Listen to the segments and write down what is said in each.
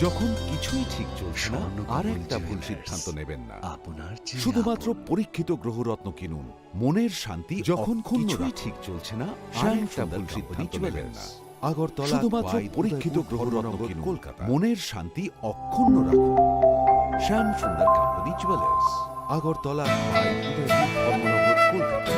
যখন কিছুই ঠিক চলছে না, আর একটা ভুল সিদ্ধান্ত নেবেন না। শুধুমাত্র পরীক্ষিত গ্রহরত্ন কিনুন, মনের শান্তি। যখন কিছুই ঠিক চলছে না, আর একটা ভুল সিদ্ধান্ত নেবেন না। আগরতলা, শুধুমাত্র পরীক্ষিত গ্রহরত্ন কিনুন, কলকাতা। মনের শান্তি অক্ষুণ্ণ রাখুন। শ্যাম সুন্দর কোম্পানি জুয়েলার্স, আগরতলা, উদয়পুর, ধর্মনগর, কলকাতা।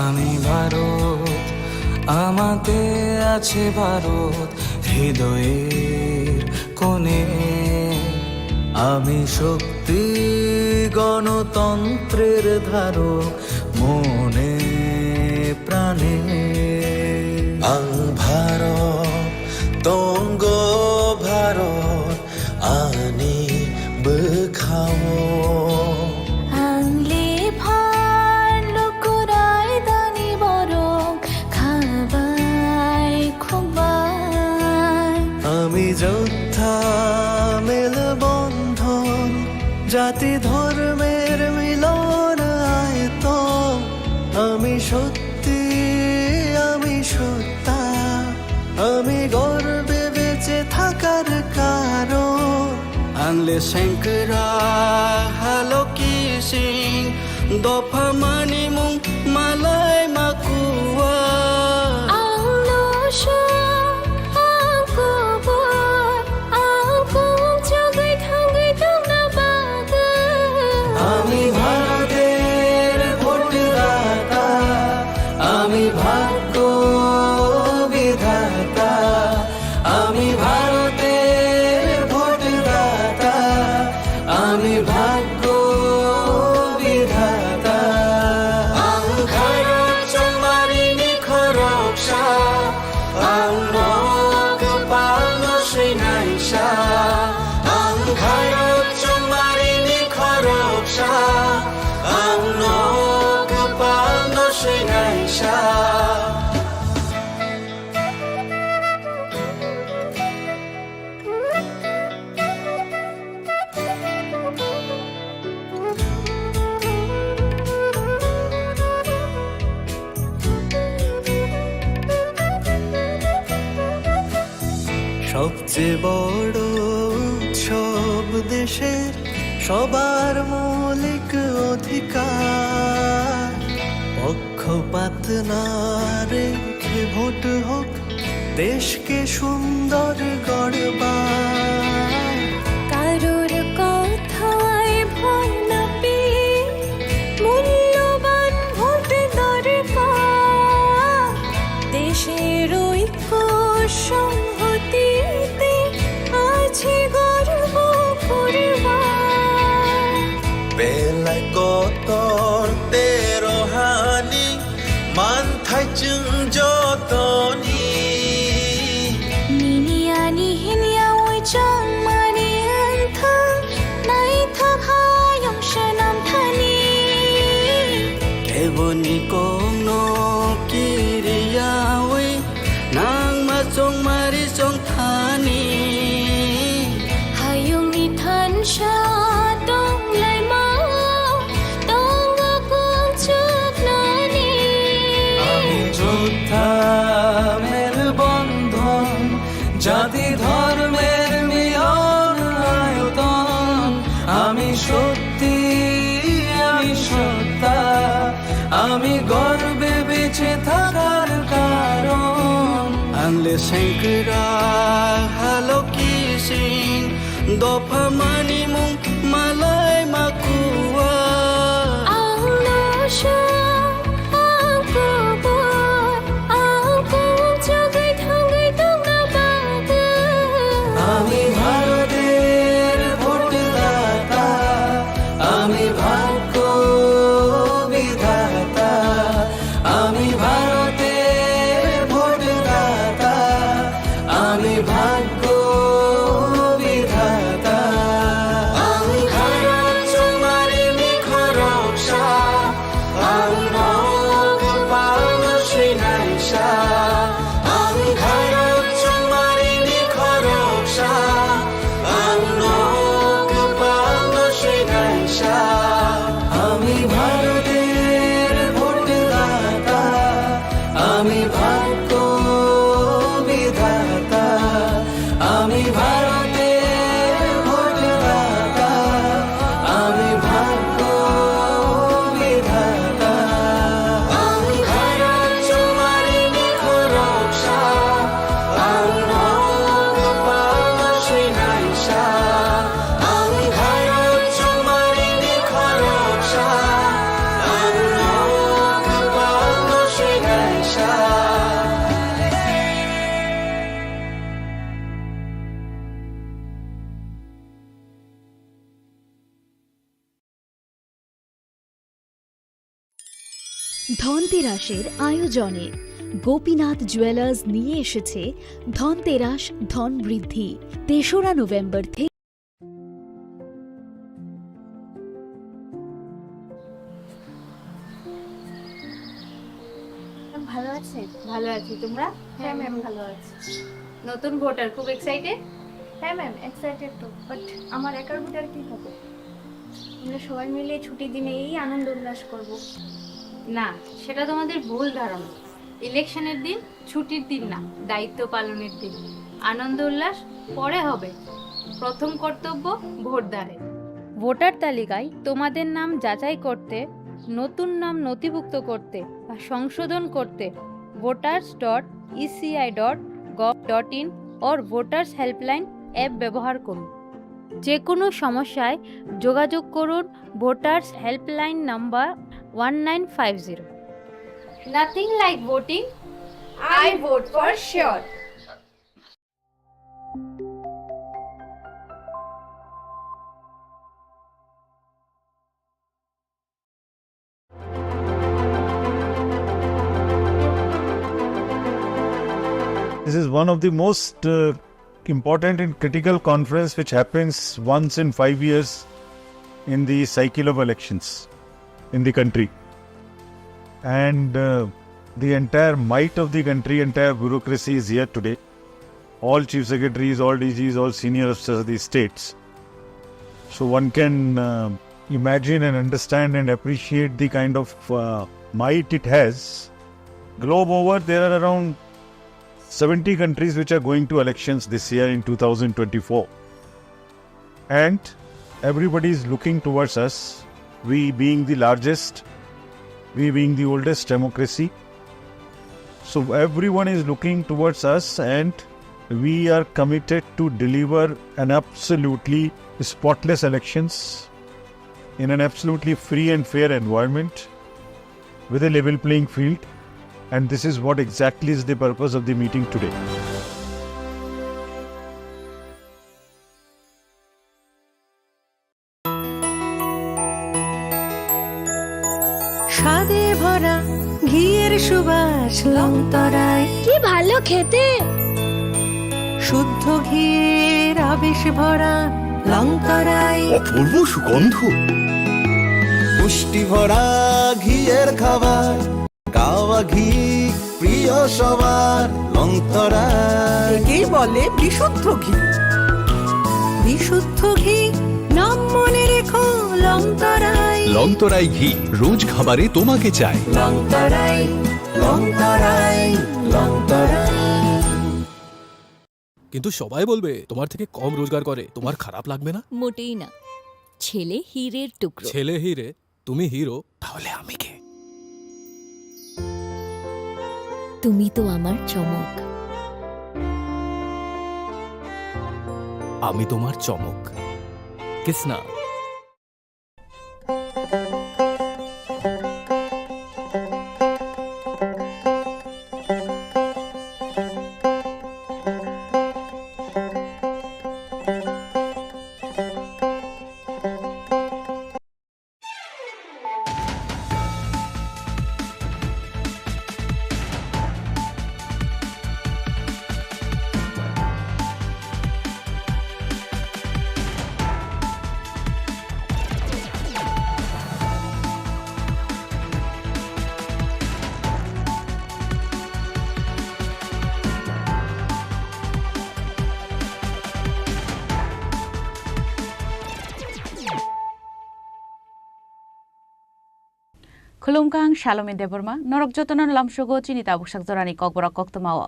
আমি ভারত, আমাতে আছে ভারত হৃদয়ের কোণে। আমি শক্তি গণতন্ত্রের ধারক মনে প্রাণে। আং ভারত তঙ্গ ভারত আনি বখাও। আমি যোদ্ধা মেলবন্ধন, জাতি ধর্মের মিলন আয়তন। আমি সত্যি, আমি সত্তা, আমি গর্বে বেঁচে থাকার কারণ। আনলে শঙ্করা হালো কি সিং, দফা মানি মুং মালাই মাকুয়া। আমি ভারতের ভোটদাতা, আমি ভাগ্য বিধাতা। আমি ভারতের ভোটদাতা, আমি ভাগ্য বিধাতা। আং ভারত চমারিনি খরকসা, আং নগ পালন শ্রীনাইসা। আং ভারত চমারিনি খরকসা, আং নগ পালন শ্রীনাইসা। সবচেয়ে বড় উৎসব দেশের, সবার মৌলিক অধিকার। পক্ষপাত না রেখে ভোট হোক, দেশকে সুন্দর গড়বার। কারোর কথায় ভয় না পেয়ে মূল্যবান ভোট দরকার। দেশের ঐক্য সংহতিতে আছে গর্ব করবার। বেলায় কতর তেরো হানি, মান থাইচুং যতনি। নিনিয়ানি হিনিয়া ওই চাং মানি আনথাং, নাই থাকায়ং শানাম থানি। কেবনি কোনো কিরিয়া ওই নাং মা চং মারি চং থানি। হায়ং নি থান সা দং লাই মা, দং গকুং চুক নানি। আমি যোদ্ধা মেলবন্ধন, জাতি ধর্মের মিলন আয়তন। আমি সত্যি, আমি সত্তা, আমি গর্বে বেঁচে থাকার কারণ। আনলে শঙ্করা হালো কি সিং, দফা মানি মুং মালাই মাকুয়া। আমি ভারতের ভোটদাতা, আমি ভাগ্য বিধাতা। আমি ভারতের ভোটদাতা, আমি ভাগ্য বিধাতা। আং ধনতেরাসের আয়োজনে গোপীনাথ জুয়েলার্স নিয়ে এসেছে ধনতেরাস ধন বৃদ্ধি ৩রা নভেম্বর থেকে। ভালো আছে? ভালো আছি, তোমরা? হ্যাঁ ম্যাম ভালো আছি। নতুন ভোটার, খুব এক্সাইটেড? হ্যাঁ ম্যাম এক্সাইটেড তো, বাট আমার একার ভোটার কি হবে? আমরা সবাই মিলে ছুটির দিনে এই আনন্দ উল্লাস করব। না, সেটা তোমাদের ভুল ধারণা। ইলেকশনের দিন ছুটির দিন না, দায়িত্ব পালনের দিন। আনন্দ উল্লাস পরে হবে, প্রথম কর্তব্য ভোটদানের। ভোটার তালিকায় তোমাদের নাম যাচাই করতে, নতুন নাম নথিভুক্ত করতে বা সংশোধন করতে voters.eci.gov.in or voters helpline app ব্যবহার করুন। যে কোনো সমস্যায় যোগাযোগ করুন voters helpline number 1950। Nothing like voting. I vote for sure. This is one of the most important and critical conference which happens once in 5 years in the cycle of elections in the country. And the entire might of the country, entire bureaucracy is here today. All chief secretaries, all DGs, all senior officers of the states. So one can imagine and understand and appreciate the kind of might it has. Globe over, there are around 70 countries which are going to elections this year in 2024. And everybody is looking towards us, we being the largest, we being the oldest democracy. So everyone is looking towards us and we are committed to deliver an absolutely spotless elections in an absolutely free and fair environment with a level playing field. And this is what exactly is the purpose of the meeting today. স্বাদে ভরা ঘিয়ের সুবাস লংতরায়, কি ভালো খেতে। শুদ্ধ ঘিয়ের আবেশ ভরা লংতরায়, অপূর্ব সুগন্ধ, পুষ্টি ভরা ঘিয়ের খাবার, গাওয়া ঘি প্রিয় সবার লংতরায়। একেই বলে বিশুদ্ধ ঘি। বিশুদ্ধ ঘি নাম মনে রেখো লংতরায়। লংতরাই ঘি রোজ খাবারে তোমাকে চাই। লংতরাই, লংতরাই, লংতরাই। কিন্তু সবাই বলবে তোমার থেকে কম রোজগার করে, তোমার খারাপ লাগবে না? মোটেই না, ছেলে হীরের টুকরো। ছেলে হিরে, তুমি হিরো, তাহলে আমি কে? তুমি তো আমার চমক। আমি তোমার চমক। Kisna? Khulumkang Shalome Deborma, Norok Jotonon Lamshogo Chini Khorang Zorani Kokborok Koktomawa.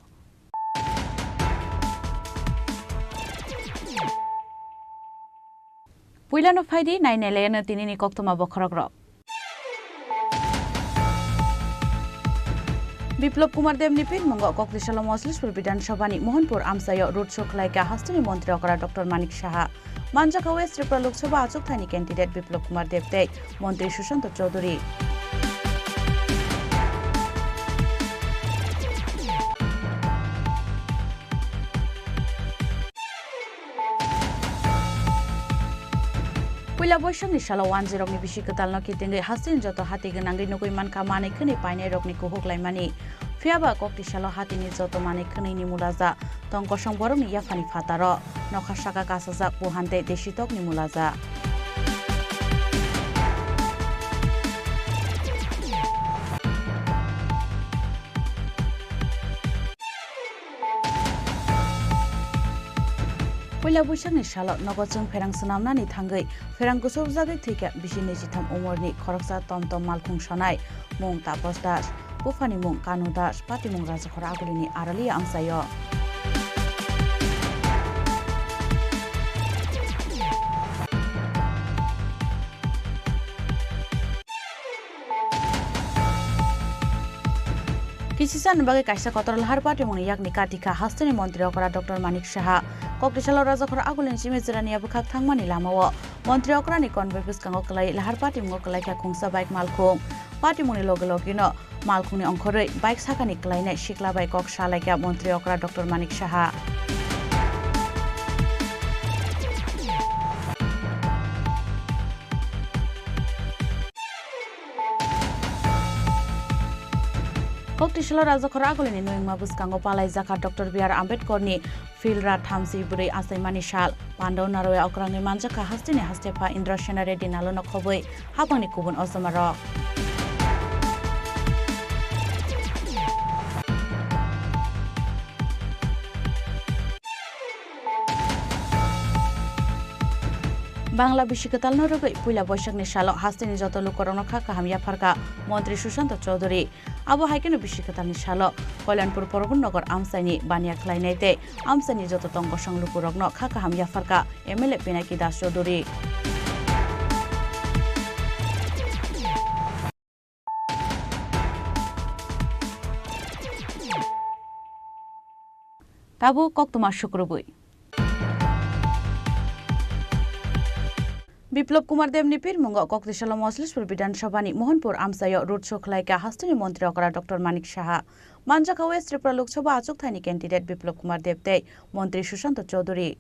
Puilano Faidi, Nine Elena Tinini Koktoma Bokrogrok. Biplab Kumar Deb নিপিন মঙ্গ কক্সবাজার মজলিসপুর বিধানসভানি মোহনপুর আমসায় রোড শো খলাইকা হাস্তানি মন্ত্রী অকরা ডক্টর মানিক সাহা মানজাকা ওয়েস্ট ত্রিপুরা লোকসভা আচক থানি ক্যান্ডিডেট বিপ্লব কুমার দেব দেয় মন্ত্রী Sushant Chowdhury Pula boysang ni shala 10 rokni bisikatal no kitingai hasin joto hati genangri nukui man kamane khani paine rokni kuhuk laimani fiaba kokti shala hati ni joto mane khani ni mulaza tongko songborok ni yafani fataro nokha saka kasasa puhante deshitok ni mulaza Pula boysang ni shala nogojung ferang sunamna ni thangai ferang kusub jagai thike bisi 23 umorni khoroksa tomtom malkhung sonai mung tapos das bufani mung kanu das pati mung raja khora agulini arali amsayo Kisisan bagai kaisa kotor lahar pati mung yakni katika hastani mantri okra Dr. Manik Saha Koktisalo raja khora agulin simezrani abkhak thangmani lamao mantri okra ni konvebus kango klai lahar pati mung klai kha khungsa bike malkhung pati muni logino malkhungni ongkhorei bike sakani klaina shikla bai kok salaika mantri okra Dr. Manik Saha Koktisalo raja khora agulini noingma buskango palai jaka Dr. B.R. Ambedkar ni filra thamsi burei asaimani sal pandaw naroya okrangi manjaka hastini hastepa Indrasena Reddy nalono khoboi hapangni kubun osamaro Bangla Bishikatal no rogai puila boishak ni salo hastini joto lukorong kha kaham yafarka Mantri Sushant Chaudhary abo haikeno Bishikatal ni salo Kalyanpur Porobon Nagar amsani bania khlainaite amsani joto tongko song lukorong no kha kaham yafarka MLA Pinaki Das Chaudhary Tabu koktuma shukrubui Biplop Kumar Dev ni pirmungo Koktisalo Moslispur Bidanshabani Mohanpur Amsayo Road Show Khlaika Hastini Mantri okra Dr. Manik Saha Manjaka West Tripura Lok Sabha achuk thani candidate Biplop Kumar Dev tei Mantri Sushant Chaudhary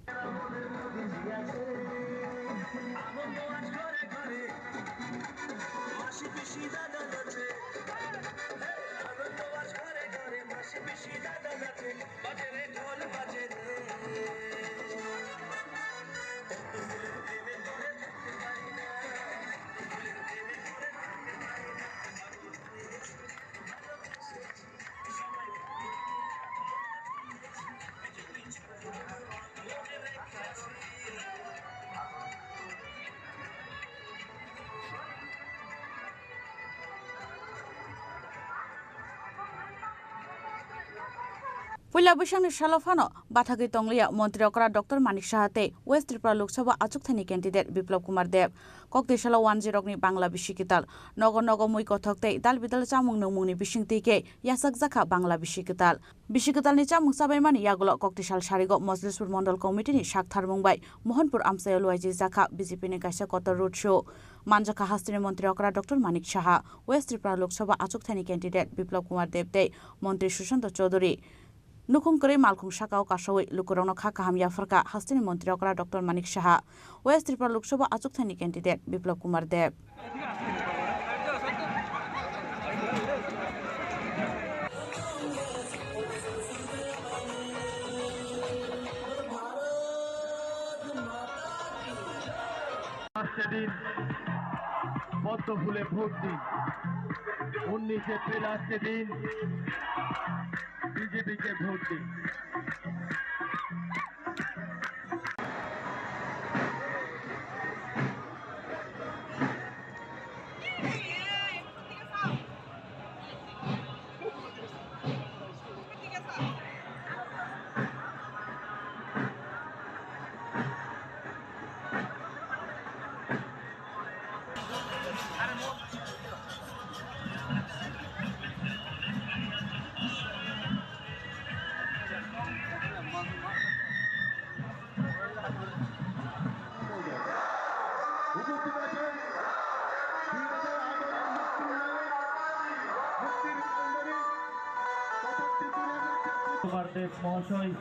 Pula Bishang Shalofano, Batagi Tonglia, Montreokra, Dr. Manik Sahate, West Tripura Lok Sabha Achukthani candidate Biplop Kumar Dev, Koktisalo 10 ni Bangla Bishikital, Nogo Mui Kothokte, Dal Bidal Chamung Nomuni Bishing Tike, Yasak Zaka Bangla Bishikital. Bishikital ni Chamung Sabaimani Yagulo Koktisal Sharigo, Moslispur Mondal Committee ni Shakthar Mumbai, Mohanpur Amsayo Luaji Zaka, BJP ni Kaisa Kotor Road Show. Manjaka Hastini Montreokra Dr. Manik Saha, West Tripura Lok Sabha Achukthani candidate Biplop Kumar Dev Tei, Mantri Sushant Chaudhary. Nukhung kore malkhung sakao kasawai lukorong kha kaham yafarka hastini mantri okra Dr. Manik Saha West Tripura Lok Sabha achukthani candidate Biplop Kumar Dev পদ্ম ফুলে vote দিন 19 April আজকে দিন বিজেপিকে vote দিন কুমার দেব মহাশয়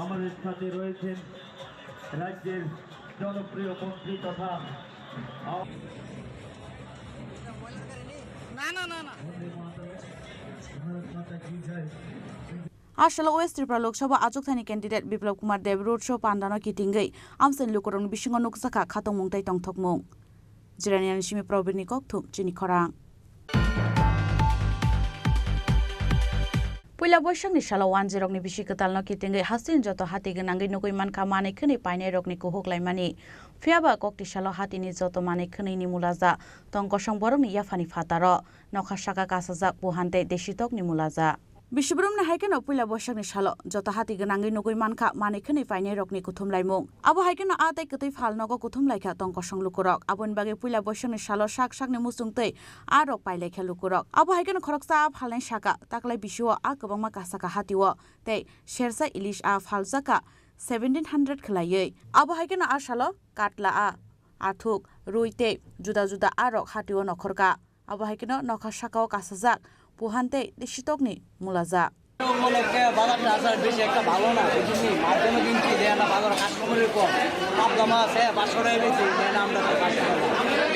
আমাদের সাথে রয়েছেন রাজ্যের জনপ্রিয় মন্ত্রী তথা आसाला वेस्ट त्रिपुरा लोकसभा आजुकथानि कैंडिडेट बिप्लब कुमार देव रोड शो पांडानो किटिंगै आमसन लुकुरंग बिसिंग नुकसाखा खातंग मुंगtai तंगथokmung जिरानियानि सिमि प्रबिरनि ककथुम चिनि खरां पुइला बोइसांनि साला 10 नि बिसि कतालनो किटिंगै हासिन जत हाति गनांगै नुगै मानखा मानै खनै पाइनाय रकनि कुहुकलाइमानि फियाबा कक्ति साला हातिनि जत मानै खनैनि मुलाजा तंकसं बरंनि याफानि फातार नखा साका कासाजाक बुहान्ते देशितकनि मुलाजा बिश्वब्रह्मनि हाइकेनो पुइला बोइसांनि सालो जत हाति गनांगै नुगै मानखा मानै खनै पाइनाय रकनि कुथुमलाइमुं आबो हाइकेनो आताइ कतै फालनगो कुथुमलाइखा तंकसं लुकुरक आबोन बागे पुइला बोइसांनि सालो साक साकनि मुसुंतै आरक पाइलाइखा लुकुरक आबो हाइकेनो खरकसा फालनाय साका ताकलाइ बिसुव आ गोबांमा कासाका हातिव तै शेरसा इलिश आ फालजाका 1700 खलायै आबो हाइकेनो आ सालो काटला आ आथुक रुइते जुदा जुदा आरक हातिव नखरका आबो हाइकेनो नखा साकाव कासाजाक पुहान्ते देशितकनि मुलाजा উপলক্ষে বাজারটা আসার বেশি একটা ভালো না বুঝিনি মাধ্যমে কিনছি যে না বাজার কাস্টমারের কম পাপ জমা আছে 500 টাকা বেশি দেন আমরা 500 টাকা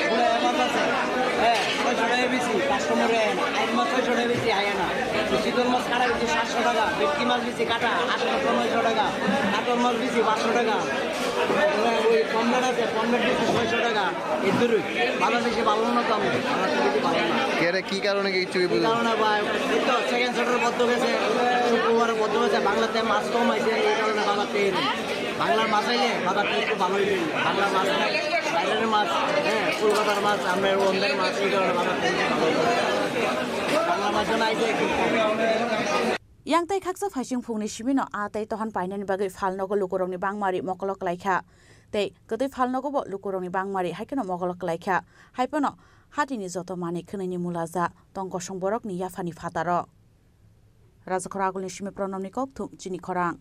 পুরো এমাত আছে হ্যাঁ 600 টাকা বেশি কাস্টমারে আইন মাছ 600 টাকা বেশি আয় না শীতল মাছ কাটা বেশি 700 টাকা ভেটকি মাছ বেশি কাটা 800 900 টাকা কাতল মাছ বেশি 500 টাকা ওই কমবেট আছে কমবেট বেশি 600 টাকা এই দূরই বাজার বেশি ভালো না তো আমরা বেশি ভালো না কি কারণে কিছু কারণে ভাই তো সেকেন্ড সেটার বদ্ধ গেছে শুক্রবারে বদ্ধ হয়েছে বাংলাতে মাছ কম হয়েছে এই কারণে বাজার পেয়ে নেই বাংলার মাছ আইলে বাজারটা একটু ভালোই পেয়ে বাংলার মাছ নাই বাইরের মাছ হ্যাঁ কলকাতার মাছ আমরা অন্যের মাছ এই কারণে বাজার পেয়ে ভালো বাংলা মাছ জন্য আইছে একটু yang tai khaksa phaising phungni simino a tai tohan painani bagai falnogo lukurongni bangmari mokolok laikha tei kotoi falnogo bo lukurongni bangmari haikeno mokolok laikha haipano hatini joto mani khnaini mulaja tongkosong borokni yafani fataro rajakora agulni simi pronomni kokthum chini khorang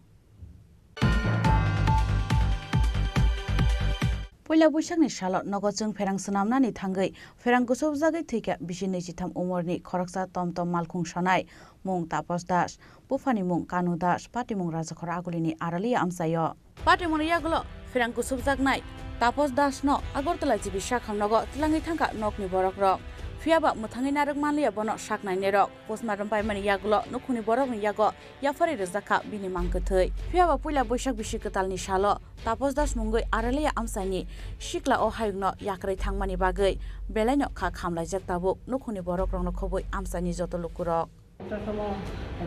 पुइला बोइसागनि सालो नगदजों फेरां सोनामनानै थांगै फेरां गोसौ जागै थैका 23 उमरनि खरकसा टमटम मालखुं सनाय मुं तापस दास बुफानि मुं कानु दास पाटी मुं राजाखर आगुलिनि आरालिया आमसायो पाटी मुं यागलो फेरां गोसौ जागनाय तापस दास न आगरतला जिबि साखांनगो तिलाङै थांका नकनि बरक रक फियाबा मुथाङै नारक मानलिया बनो साकनायनि रक पोस्टमार्टम पाइमानि यागलो नखुनि बरकनि यागो याफारि रजाखा बिनि मांगथै फियाबा पुइला बोइसाग बिसि कतालनि सालो तापस दास मुंगै आरालिया आमसायनि शिकला अ हायुंनो याक्रै थांमानि बागै बेलायनो खा खामलायजाक ताबुक नखुनि बरक रंनो खबै आमसायनि जत लुकुरक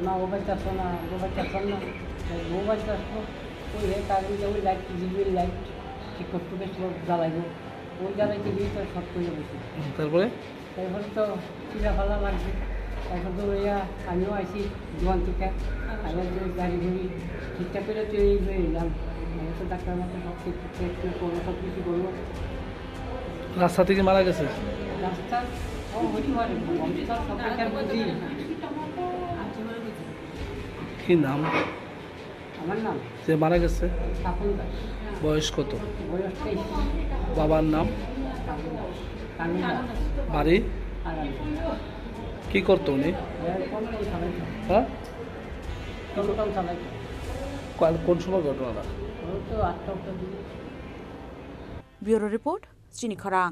ना ओबाइता सोना ओबाइता सोना ओबाइता ওই হে কারণ যে ওই লাইট জিবি লাইট ঠিক করতে বেশ জ্বালাইবো ওই জ্বালাইতে গিয়ে তো শর্ট করে বসে তারপরে তো চিরা ফেলা লাগছে তারপর তো ওইয়া আমিও আইসি দোকান থেকে আবার যে গাড়ি ঘুরি ঠিকঠাক করে তৈরি হয়ে এলাম আমি তো ডাক্তার মতো সব ঠিক করবো সব কিছু করবো রাস্তা থেকে মারা গেছে রাস্তা ও হইতে পারে আমি তো সব কিছু বুঝি কি নাম আমার নাম যে মারা গেছে বয়স কত বয়স 23 বাবার নাম বাড়ি কি করতো উনি হ্যাঁ কোন সময় ঘটনাটা ব্যুরো রিপোর্ট চিনি খরাং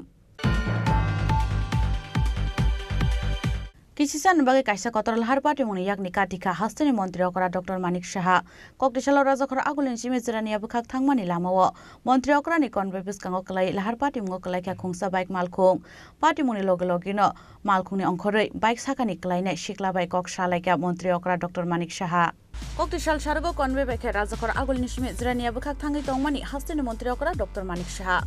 किसिसान बागै काइसा कतर लाहार पार्टी मुनि यागनि काटिका हास्तेनि मन्त्री अकरा डक्टर मानिक साहा कक्तिसालाव राजाखर आगुलिन सिमेजरानिया बुखाक थांमानि लामाव मन्त्री अकरानि कनवे बिस्कांगो कलाई लाहार पार्टी मुंगो कलाइखा खुंसा बाइक मालखुं पार्टी मुनि लगे लगेनो मालखुंनि अंखरै बाइक साखानि कलाइनाय सिक्ला बाइक कक सालाइका मन्त्री अकरा डक्टर मानिक साहा कक्तिसाल सारगो कनवे बाइक राजाखर आगुलिन सिमेजरानिया बुखाक थांगै तंगमानि हास्तेनि मन्त्री अकरा डक्टर मानिक साहा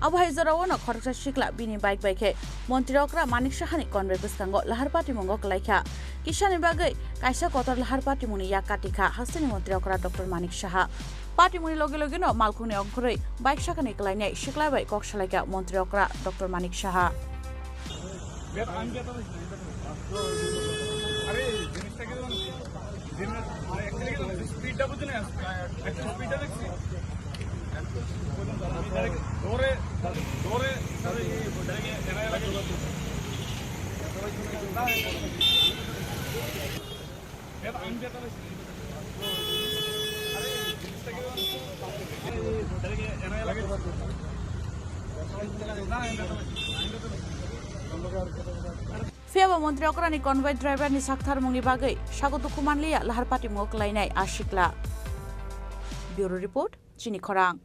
अबहाइजराव न खरकसा सिक्ला बिनि बाइक बाइके मन्त्री अकरा मानिक साहानि कनवे बिस्कांगो लाहार पार्टी मुंगो कलाइखा किसानि बागै काइसा कतर लाहार पार्टी मुनि या काटिका हास्तेनि मन्त्री अकरा डक्टर मानिक साहा पार्टी मुनि लगे लगेनो मालखुंनि अंखरै बाइक साखानि कलाइनाय सिक्ला बाइक कक सालाइका मन्त्री अकरा doctor Manik Saha Fiaba Montri Okrani convoy driver ni Sakhtar Mungni Bagai, Shagotu Kumanlia, Lahar Pati Mok Lainai, Ashikla. Bureau Report, Chini Khorang.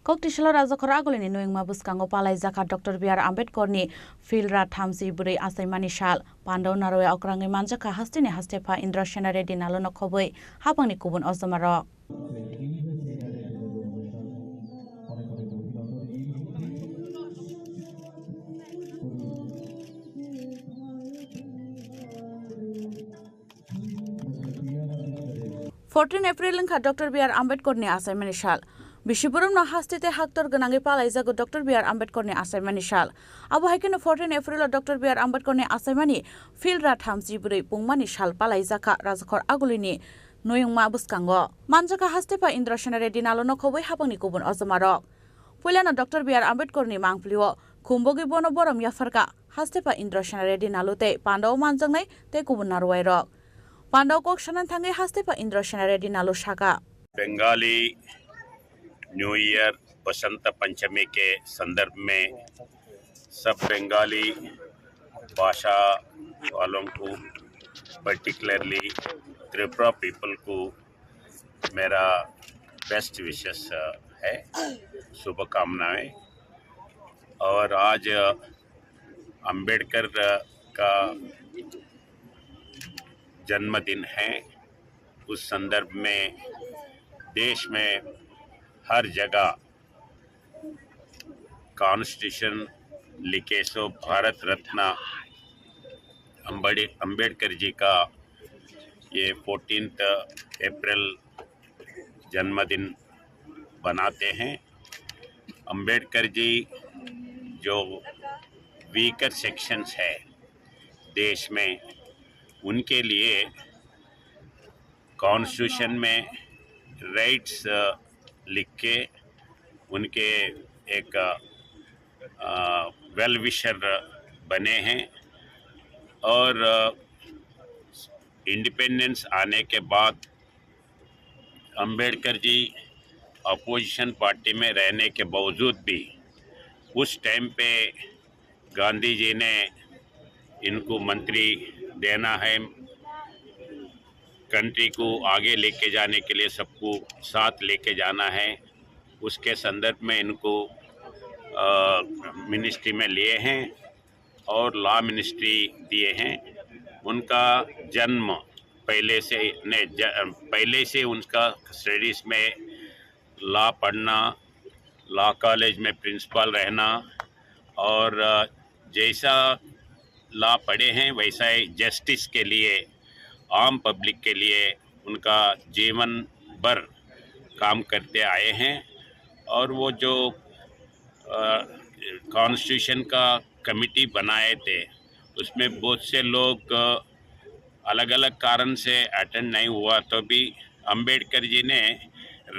Koktishala Raja Khoragolini knowing Mabuskango Palai Zaka Dr. B.R. Ambedkar ni Filra Thamsi Buri Asaimani Shal, Pando Naroe Okrangi Manjaka Hastini Hastepa Indra Shenare Dinalono Koboi, Hapangni Kubun Ozamaro. April Dr. B.R. Ambedkar ni Asaimani Shal. Bishipurum na hastite haktor ganangi palai jago Dr. B.R. Ambedkar ni Asaimani Shal. Abu haikino 14 April Dr. B.R. Ambedkar ni Asaimani Filra Thamsi Buri Pungmani Shal palai jaka Rajakhor Agulini Noyung Mabuskango. Manjaka hastepa Indra Shenare Dinalono Koboi Hapangni Kubun Ozamaro. Puilana Dr. B.R. Ambedkar ni Mangplio Kumbogi Bono Borom Yafarka hastepa Indra Shenare Dinalote Pandao Manjangnai te Kubun Narwairo. Pandao Kok Shanan Thangai hastepa Indra Shenare Dinalo Shaka. Bengali new year Basant Panchami के संदर्भ में सब बंगाली भाषा वालों को particularly Tripura people को मेरा best wishes है, शुभकामनाएं। और आज अंबेडकर का जन्मदिन है। उस संदर्भ में देश में हर जगह कॉन्स्टिट्यूशन लिखे सो भारत रत्न अंबेडकर जी का ये 14 अप्रैल जन्मदिन बनाते हैं। अंबेडकर जी जो वीकर सेक्शंस है देश में, उनके लिए कॉन्स्टिट्यूशन में राइट्स लिख के उनके एक वेल विशर बने हैं। और इंडिपेंडेंस आने के बाद अंबेडकर जी अपोजिशन पार्टी में रहने के बावजूद भी उस टाइम पे गांधी जी ने इनको मंत्री देना है, कंट्री को आगे लेके जाने के लिए सबको साथ लेके जाना है, उसके संदर्भ में इनको मिनिस्ट्री में लिए हैं और लॉ मिनिस्ट्री दिए हैं। उनका जन्म पहले से उनका स्टडीज़ में लॉ पढ़ना, लॉ कॉलेज में प्रिंसिपल रहना और जैसा लॉ पढ़े हैं वैसा ही जस्टिस के लिए, आम पब्लिक के लिए उनका जीवन भर काम करते आए हैं। और वो जो कॉन्स्टिट्यूशन का कमिटी बनाए थे उसमें बहुत से लोग अलग अलग कारण से अटेंड नहीं हुआ, तो भी अंबेडकर जी ने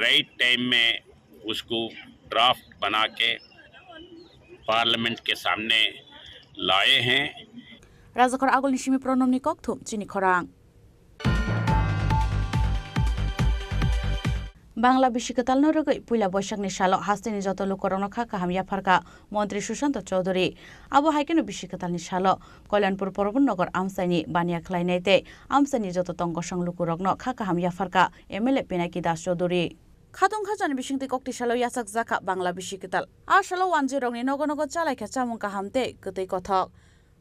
राइट टाइम में उसको ड्राफ्ट बना के पार्लियामेंट के सामने लाए हैं। Rajakhor Agulni Shimi Pronomni Kokthum Chini Khorang. Bangla Bishikatal Norogoi Pula Boshakni Shalo Hastini Joto Lukorona Kaham Yafarka Montri Shushanto Chaudhuri Abu Haikino Bishikatal Nishalo Kolanpur Porobun Nogor Amsani Bania Klainete Amsani Joto Tongoshang Lukurogno Kakaham Yafarka Emele Pinaki Das Chaudhuri Khatung Khajan Bishingti Kokti Shalo Yasak Zaka Bangla Bishikatal Ashalo 10 Rogni Nogonogo Chalai Kachamung Kahamte Kutai Kothok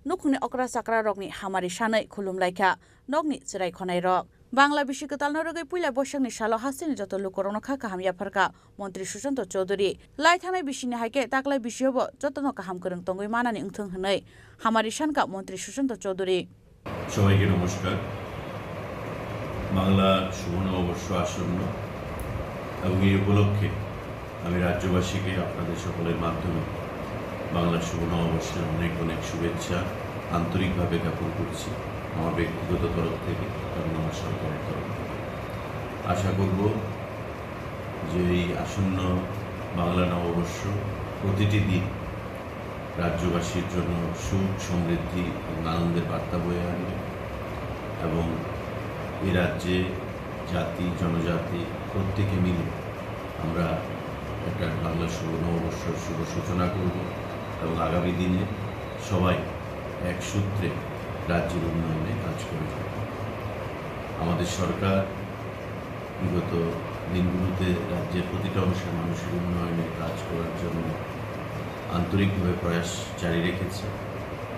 Nukuni Okra Sakra Rogni Hamari Shanai Kulum Laika Nogni Chirai Khonai Rog Bangla Bishikatal Norogoi Pula Boshakni Shalo Hastini Joto Lukorona Kaham Yafarka Montri Shushanto Chaudhuri Lai Thanai Bishini Haike Taklai Bishobo Jotono Kaham Kurung Tongoi Manani Ungthung Hanai Hamari Shanka Montri Shushanto Chaudhuri সবাইকে নমস্কার। বাংলা সুবর্ণবর্ষ আসন্ন এবং এই উপলক্ষে আমি রাজ্যবাসীকে আপনাদের সকলের মাধ্যমে বাংলা সুবর্ণবর্ষের অনেক অনেক শুভেচ্ছা আন্তরিকভাবে জ্ঞাপন করছি আমার ব্যক্তিগত তরফ থেকে এবং আমার সরকারের তরফ থেকে। আশা করব যে এই আসন্ন বাংলা নববর্ষ প্রতিটি দিন রাজ্যবাসীর জন্য সুখ সমৃদ্ধি এবং আনন্দের বার্তা বয়ে আনবে এবং এই রাজ্যে জাতি জনজাতি প্রত্যেকে মিলে আমরা একটা বাংলা শুভ নববর্ষের শুভ সূচনা করব এবং আগামী দিনে সবাই এক সূত্রে রাজ্যের উন্নয়নে কাজ করে যাব। আমাদের সরকার বিগত দিনগুলোতে রাজ্যের প্রতিটা অংশের মানুষের উন্নয়নে কাজ করার জন্য আন্তরিকভাবে প্রয়াস জারি রেখেছে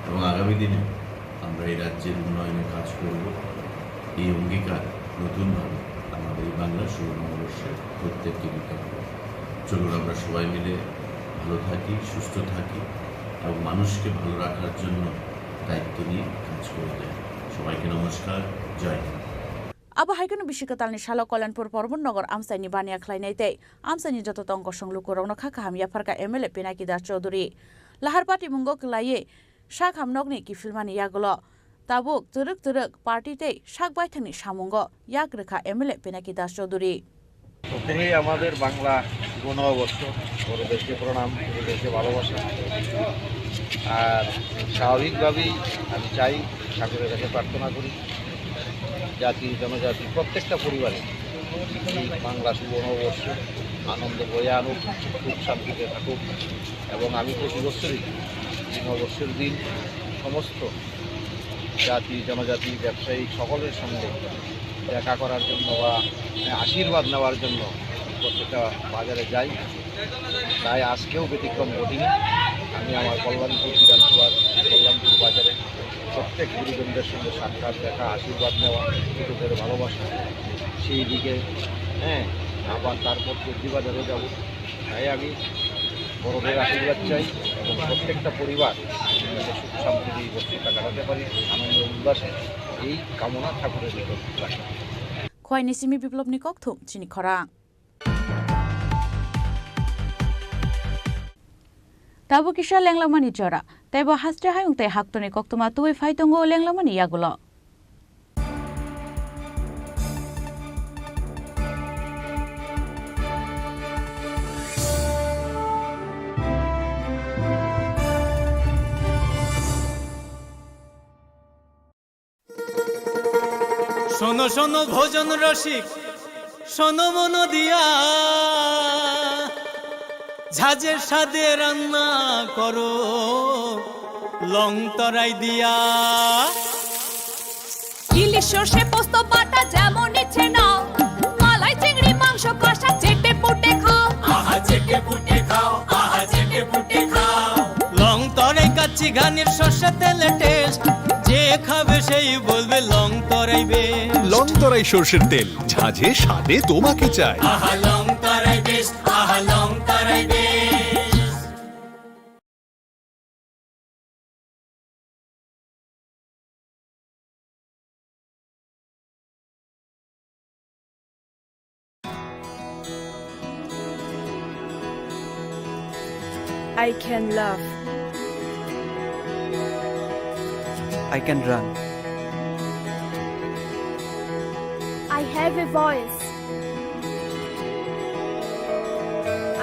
এবং আগামী দিনে আমরা এই রাজ্যের উন্নয়নে কাজ করব। এই অঙ্গীকার নতুনভাবে আমাদের এই বাংলা শুভ নববর্ষে প্রত্যেককে দিতে হবে। চলুন আমরা সবাই মিলে ভালো থাকি, সুস্থ থাকি এবং মানুষকে ভালো রাখার জন্য দায়িত্ব নিয়ে কাজ করে যাই। সবাইকে নমস্কার, জয় Hind. Aba haikunu bishikatalni shala Kalanpur Porbonnogor Amsaini Bania Klainaite Amsaini Jototong Kosong Lukurong Khaka Hamia Parka MLA Pinaki Das Chaudhuri Lahar Party Mungok Laye Shak Hamnogni ki filmani Yagolo Tabuk Turuk Party Te Shak Baitani Shamungo Yagreka MLA Pinaki Das Chaudhuri প্রথমেই আমাদের বাংলা শুভ নববর্ষ, বড় দেশকে প্রণাম, দেশকে ভালোবাসা। আর স্বাভাবিকভাবেই আমি চাই, ঠাকুরের কাছে প্রার্থনা করি জাতি জনজাতি প্রত্যেকটা পরিবারে এই বাংলা শুভ নববর্ষ আনন্দ বয়ে আনুক, সুখ শান্তিতে থাকুক। এবং আমি প্রতি বছরই এই নববর্ষের দিন সমস্ত জাতি জনজাতি ব্যবসায়ী সকলের সঙ্গে দেখা করার জন্য বা আশীর্বাদ নেওয়ার জন্য প্রত্যেকটা বাজারে যাই। তাই আজকেও ব্যতিক্রম ঘটিনি। আমি আমার কল্যাণপুর বিধানসভার কল্যাণপুর বাজারে প্রত্যেক গুরুজনদের সঙ্গে সাক্ষাৎ দেখা, আশীর্বাদ নেওয়া, ছোটোদের ভালোবাসা, সেই দিকে আবার তারপর সবজি বাজারে যাব। তাই আমি বড়দের আশীর্বাদ চাই এবং প্রত্যেকটা পরিবার সুখ শান্তিতে এই বছরটা কাটাতে পারি আনন্দ উল্লাসে, এই কামনা ঠাকুরের ভিতর রাখি। Khoi Nisimi Biplop Nikok Thum Chini Khorang Tabu Kisha Lenglamani Jora Tebo Hastre Hayung Te Haktoni Koktuma Tuwe Faitongo Lenglamani Yagulo শোনো শোনো ভোজন রসিক, শোনো মন দিয়া, ঝাঁঝের স্বাদে রান্না করো লং তরাই দিয়া। ইলিশ সর্ষে পোস্ত বাটা যেমন ইচ্ছে নাও, মালাই চিংড়ি মাংস কষা চেটে পুটে খাও, আহা চেটে পুটে খাও, আহা চেটে পুটে খাও। লং তরাই কাচ্চি ঘানির সর্ষে তেলে টেস্ট, যে খাবে সেই বলবে লং তরাই বেশ। লং তরাই সর্ষের তেল, ঝাঁঝে স্বাদে তোমাকে চাই। আহা লং তরাই বেশ, আহা লং তরাই বেশ। I can love. I can run. I have a voice.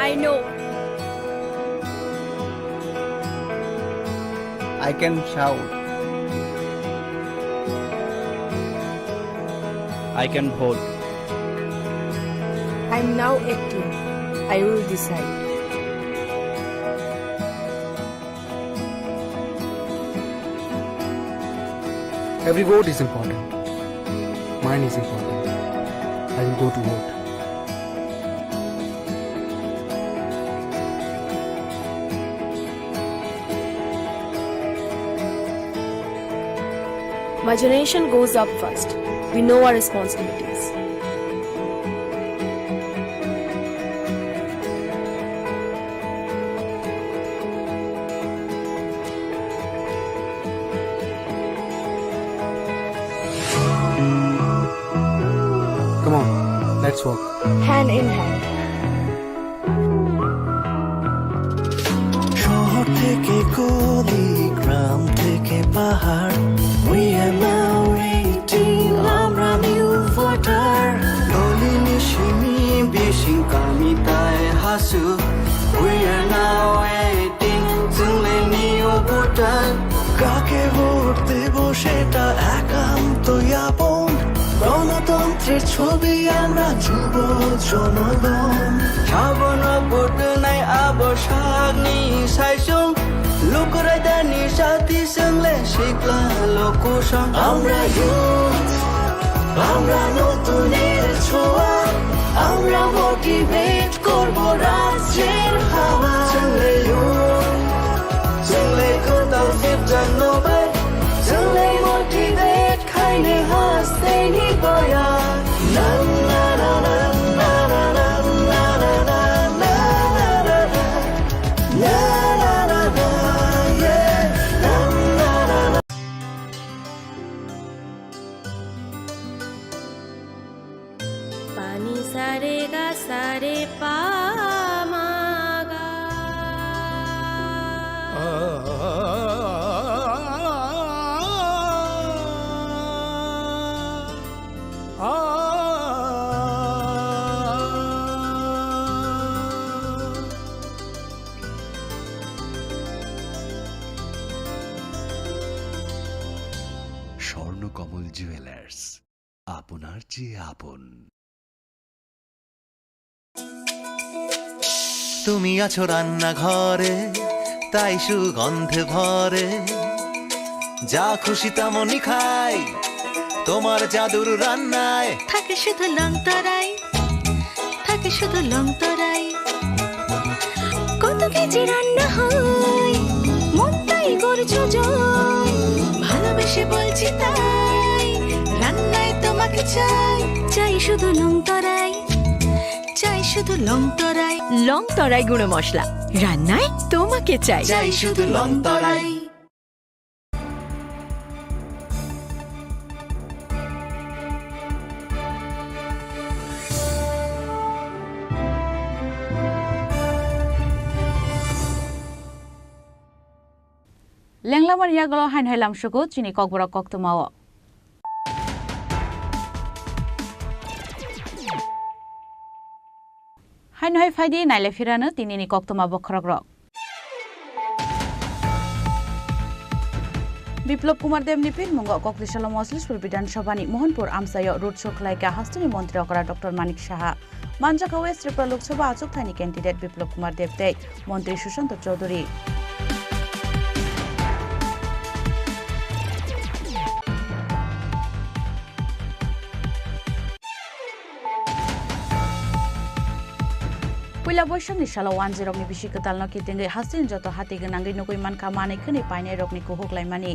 I know. I can shout. I can vote. I'm now acting. I will decide. Every vote is important. Mine is important. I will go to vote. My generation goes up first. We know our responsibilities. Come on, let's walk. Hand in hand. শহর থেকে গলি, গ্রাম থেকে পাহাড়, we are now 18, আমরা new voter. Nalini Simi বিশিং কামিতায় Hasu, we are now 18, जोंलाय new voter. কাকে vote দেব সেটা একান্তই আপন, গণতন্ত্রের ছবি আমরা যুব জনগণ। 56 Putunai abo shagni saisung Lukurai dani shati sengle shikla lokushang Amra youth Amra notunir choa Amra motivate korbo rajyer hawa Sengle youth Sengle kotal fifjan nobai Sengle motivate kaine haste ni boya Na na na na na na na na na na na na na na na yeah na na na na Pani sare ga sare pa ma ga Swarnakamal jewellers আপনার চেয়ে আপন। তুমি আছো রান্না ঘরে তাই সুগন্ধে ভরে যা খুশি তেমনই খাই তোমার জাদুর রান্নায় থাকে শুধু লং তরাই থাকে শুধু লং তরাই কত কেজি রান্না হয় মন তাই করছো জয় ভালোবেসে বলছি তাই রান্নায় তোমাকে চাই চাই শুধু লং তরাই চাই শুধু লং তরাই গুঁড়ো মশলা রান্নায় তোমাকে চাই চাই শুধু লং তরাই লেংলামার ইয়াগল হাইন হাইলাম সুকু চিনি ককবরক কক্তমাও হাইন হাই ফাইদি নাইলে ফিরানো তিনিনি কক্তমা বখরক রক বিপ্লব কুমার দেব নিপিন মুঙ্গ ককলিশাল মজলিসপুর বিধানসভানি মোহনপুর আমসায় রোড শো খালাইকা হাস্তিনি মন্ত্রী অকরা ডক্টর মানিক সাহা মানজাকা ওয়েস্ট ত্রিপুরা লোকসভা আচুকথানি ক্যান্ডিডেট বিপ্লব কুমার দেব দেই মন্ত্রী Sushant Chowdhury Pula boisang ni shala 10 rok ni bisikatal no kitingai hasin joto hati genangai nukui man ka manai khani painai rok ni kuhuk laimani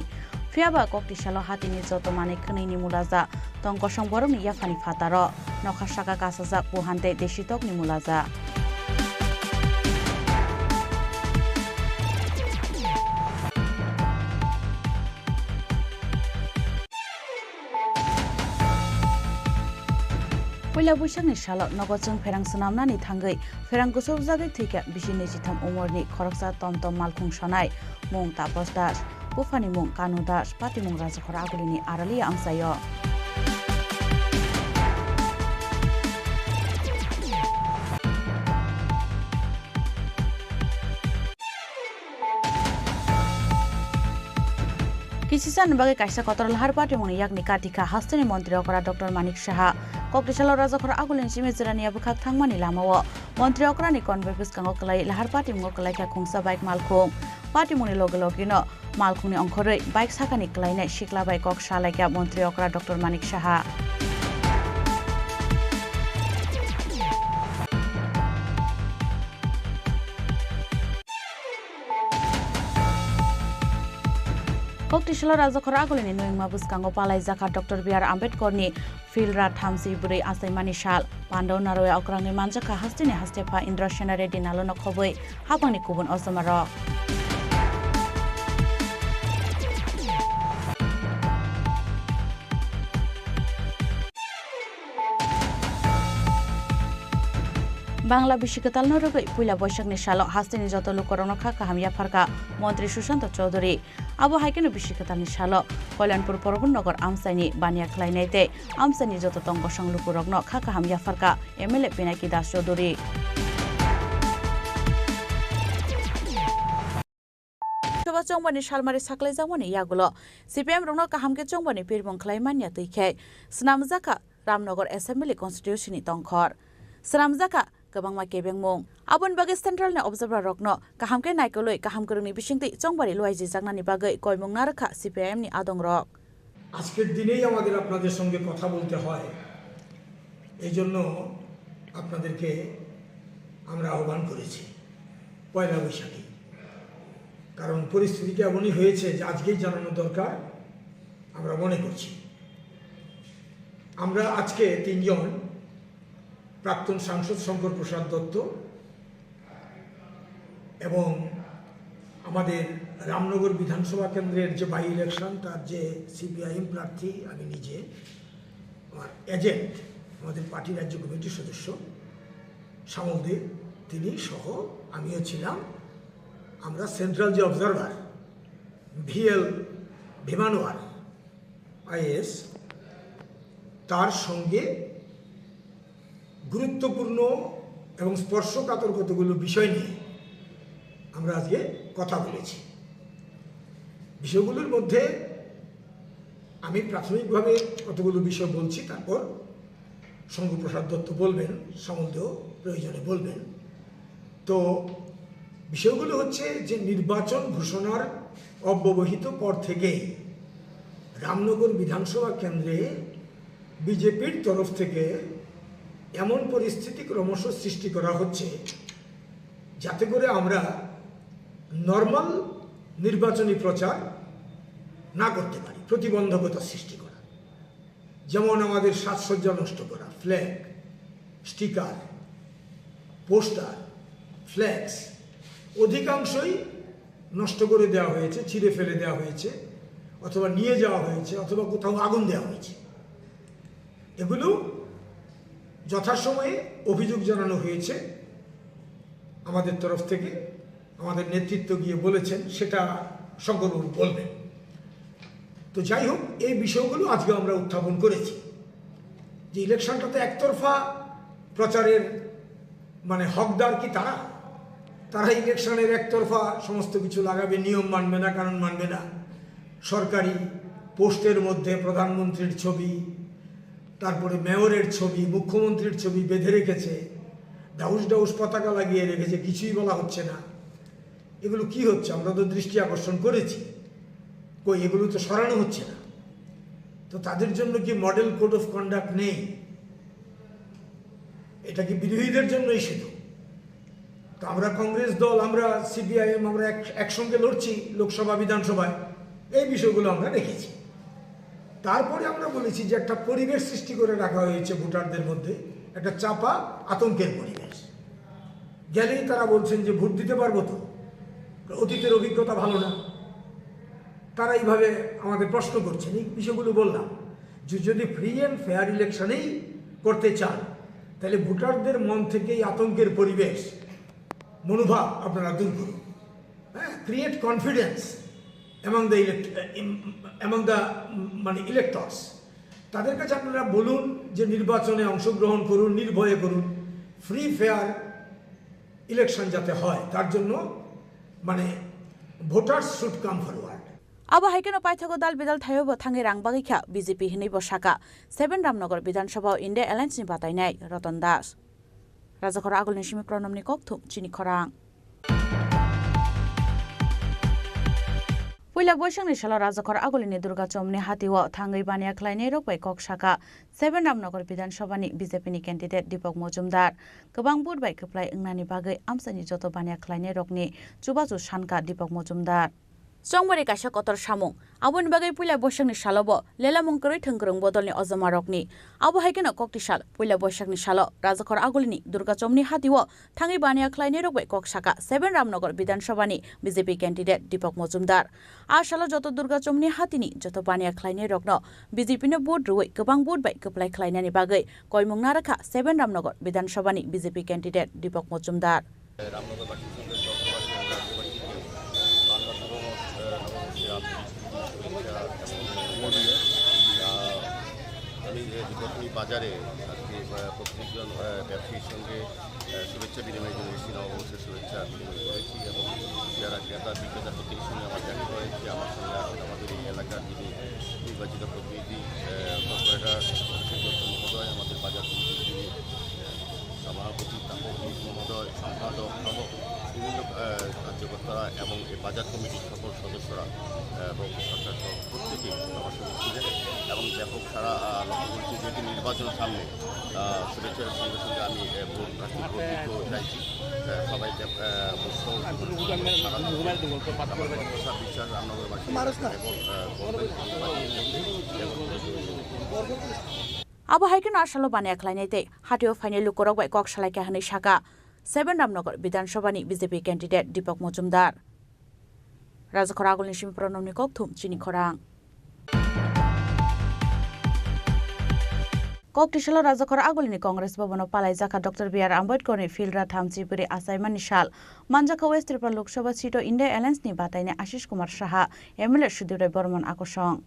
fiaba kokti shala hati ni joto manai khani ni mulaza tongko songborok ni yafani fataro nokha saka kasaja puhante deshitok ni mulaza Pula boisang ni shala nogojong ferang sunamna ni thangai ferang gusau jagai thika bisi nejitham umorni khoroksa tomtom malkhung sanai mung tapos das bufani mung kanu das pati mung raja khora agulini arali amsayo Kisisan bagai kaisa kotor lahar pati mung yakni katika hastani mantri okra Dr. Manik Saha Koktisalo raja khora agulin sime jirani abkhak thangmani lamawo mantri okra ni konvekis kango klai lahar pati mung klai ka khungsa bike malkhung pati mung logino malkhung ni ongkhorei bike sakani klai nai shikla bike kok salai ka mantri okra Dr. Manik Saha Koktisalo raja khora agulini noingma buskango palai jaka Dr. B.R. Ambedkar ni filra thamsi buri asaimani sal pandaw naroya okrangi manjaka hastini hastepa Indra Sena Reddy nalono khoboi hapangni kubun osamaro Bangla বিশ্বকাতাল নরগই পুইলা বৈশাখনি সাল হাস্তিনি যত লোকরণ খাকা হামিয়া ফারকা মন্ত্রী সুশান্ত চৌধুরী আবু হাইকেন বিশ্বকাতালনি সাল কল্যাণপুর পরবনগর আমসাইনি বানিয়া খ্লাইনাইতে আমসাইনি যত তঙ্গ সংলুকুরগ্ন খাকা হামিয়া ফারকা এমএলএ পিনাকি দাস চৌধুরী সভা চংবানি সালমারি সাকলাই জামনি ইয়াগুলো সিপিএম রংন কাহামকে চংবানি পিরবং খ্লাইমানিয়া তৈখে স্নামজাকা রামনগর এসেম্বলি কনস্টিটিউশনি তংখর Seramjaka gabangma kebengmung abon bagi central ne observer rokno kahamke naikoloi kaham korungni bisingti chongbari luaiji jagnani bagai koimung narakha CPIM ni adong rok আজকের দিনেই আমাদের আপনাদের সঙ্গে কথা বলতে হয় এই জন্য আপনাদেরকে আমরা আহ্বান করেছি পয়লা বৈশাখী কারণ পরিস্থিতিটা এমনই হয়েছে যে আজকেই জানানো দরকার আমরা মনে করছি আমরা আজকে তিনজন প্রাক্তন সাংসদ শঙ্কর প্রসাদ দত্ত এবং আমাদের রামনগর বিধানসভা কেন্দ্রের যে বাই ইলেকশন তার যে সিপিআইএম প্রার্থী আমি নিজে আমার এজেন্ট আমাদের পার্টি রাজ্য কমিটির সদস্য শ্যামলদেব তিনি সহ আমিও ছিলাম আমরা সেন্ট্রাল যে অবজারভার ভিমানোয়ার আইএস তার সঙ্গে গুরুত্বপূর্ণ এবং স্পর্শকাতর কতগুলো বিষয় নিয়ে আমরা আজকে কথা বলেছি বিষয়গুলোর মধ্যে আমি প্রাথমিকভাবে কতগুলো বিষয় বলছি তারপর শঙ্করপ্রসাদ দত্ত বলবেন শ্যামলদেও প্রয়োজনে বলবেন তো বিষয়গুলো হচ্ছে যে নির্বাচন ঘোষণার অব্যবহিত পর থেকেই রামনগর বিধানসভা কেন্দ্রে বিজেপির তরফ থেকে এমন পরিস্থিতি ক্রমশ সৃষ্টি করা হচ্ছে যাতে করে আমরা নর্মাল নির্বাচনী প্রচার না করতে পারি প্রতিবন্ধকতা সৃষ্টি করা যেমন আমাদের সাজসজ্জা নষ্ট করা ফ্ল্যাগ স্টিকার পোস্টার ফ্ল্যাক্স অধিকাংশই নষ্ট করে দেওয়া হয়েছে ছিঁড়ে ফেলে দেওয়া হয়েছে অথবা নিয়ে যাওয়া হয়েছে অথবা কোথাও আগুন দেওয়া হয়েছে এগুলো যথাসময়ে অভিযোগ জানানো হয়েছে আমাদের তরফ থেকে আমাদের নেতৃত্ব গিয়ে বলেছেন সেটা শঙ্করবাবু বলবেন তো যাই হোক এই বিষয়গুলো আজকে আমরা উত্থাপন করেছি যে ইলেকশনটাতে একতরফা প্রচারের মানে হকদার কি তারা ইলেকশনের একতরফা সমস্ত কিছু লাগাবে নিয়ম মানবে না কারণ মানবে না সরকারি পোস্টের মধ্যে প্রধানমন্ত্রীর ছবি তারপরে মেয়রের ছবি মুখ্যমন্ত্রীর ছবি বেঁধে রেখেছে ডাউস ডাউস পতাকা লাগিয়ে রেখেছে কিছুই বলা হচ্ছে না এগুলো কি হচ্ছে আমরা তো দৃষ্টি আকর্ষণ করেছি কই এগুলো তো সরানো হচ্ছে না তো তাদের জন্য কি মডেল কোড অফ কন্ডাক্ট নেই এটা কি বিরোধীদের জন্যই শুধু তো আমরা কংগ্রেস দল আমরা সিপিআইএম আমরা একসঙ্গে লড়ছি লোকসভা বিধানসভায় এই বিষয়গুলো আমরা রেখেছি তারপরে আমরা বলেছি যে একটা পরিবেশ সৃষ্টি করে রাখা হয়েছে ভোটারদের মধ্যে একটা চাপা আতঙ্কের পরিবেশ গেলেই তারা বলছেন যে ভোট দিতে পারবো তো অতীতের অভিজ্ঞতা ভালো না তারা এইভাবে আমাদের প্রশ্ন করছেন এই বিষয়গুলো বললাম যে যদি ফ্রি অ্যান্ড ফেয়ার ইলেকশনেই করতে চান তাহলে ভোটারদের মন থেকেই আতঙ্কের পরিবেশ মনোভাব আপনারা দূর করুন হ্যাঁ ক্রিয়েট কনফিডেন্স among the মানে ইলেক্টর্স তাদের কাছে আপনারা বলুন যে নির্বাচনে অংশগ্রহণ করুন নির্ভয়ে করুন ফ্রি ফেয়ার ইলেকশন যাতে হয় তার জন্য মানে voters should come forward abo haikeno paithago dal bidal thayobo thangi rangbagi kha BJP hinei bo shaka 7 Ramnagar Bidhansabha India Alliance ni batainai Ratan Das Rajakor agolni shimi pranamni kokthum Chini Khorang Puila boishangni shala Rajakor agolini Durga Chomni hatiwo thangai bania khlainai rokbai kok shaka 7 Ramnagar Bidhansabha ni BJP ni candidate Deepak Mojumdar gobang budbai khlai ungnani bagai amsani joto bania khlainai rokni chubachu shanka Deepak Mojumdar Songmari kaisa kotor samung aboni bagai puila boishakni salobo lela mongkoroi thongkrong bodolni ojoma rokni abo haikeno kokti sal puila boishakni salo Rajakor agolini Durga Chomni hatiwo thangi bania khlainai rokbai kok shaka 7 Ramnagar Bidhansabha ni BJP candidate Deepak Mojumdar ar salo joto Durga Chomni hatini joto bania khlainai rokno BJP no vote ruoi gobang vote bai keplai khlainani bagai koimung na rakha 7 Ramnagar Bidhansabha ni BJP candidate Deepak Mojumdar বাজারে আজকে প্রত্যেকজন ব্যবসায়ীর সঙ্গে শুভেচ্ছা বিনিময়ের জন্য এসেছি নববর্ষের শুভেচ্ছা বিনিময় করেছি এবং যারা ক্রেতা বিক্রেতা প্রত্যেকের সঙ্গে আমার দেখা হয়েছে আমার সঙ্গে আমাদের এই এলাকার যিনি নির্বাচিত প্রতিনিধি কর্পোরেটর মহোদয় আমাদের বাজার কমিটির যিনি সভাপতি তাপক মহোদয়, সম্পাদক সহ বিভিন্ন কার্যকর্তারা এবং এই বাজার কমিটির সকল সদস্যরা এবং সরকার সহ প্রত্যেকেই সভাসদ ছিলেন এবং ব্যাপক সারা লক্ষ্য করছি। যেহেতু নির্বাচন সামনে, শুভেচ্ছার সঙ্গে সঙ্গে আমি ভোট প্রার্থী ভোট দিতেও চাইছি। সবাইকে বিশ্বাস রামনগরবাসী Abo haikin asalo bani akhlainete hatio final lukorok bai kok salai ka hanai shaka 7 Ramnagar Bidhan Sabha ni BJP candidate Deepak Mojumdar. Raja Khoragul ni sim pronomni kok thum Chini Khorang. Kok tisalo Raja Khoragul ni Congress Bhavan palai jaka Dr. B.R. Ambedkar ni Filra Thamchi puri assignment nishal Manjaka West Tripura Lok Sabha seat India Alliance ni batai ni Ashish Kumar Saha MLA Sudhir Burman akosong.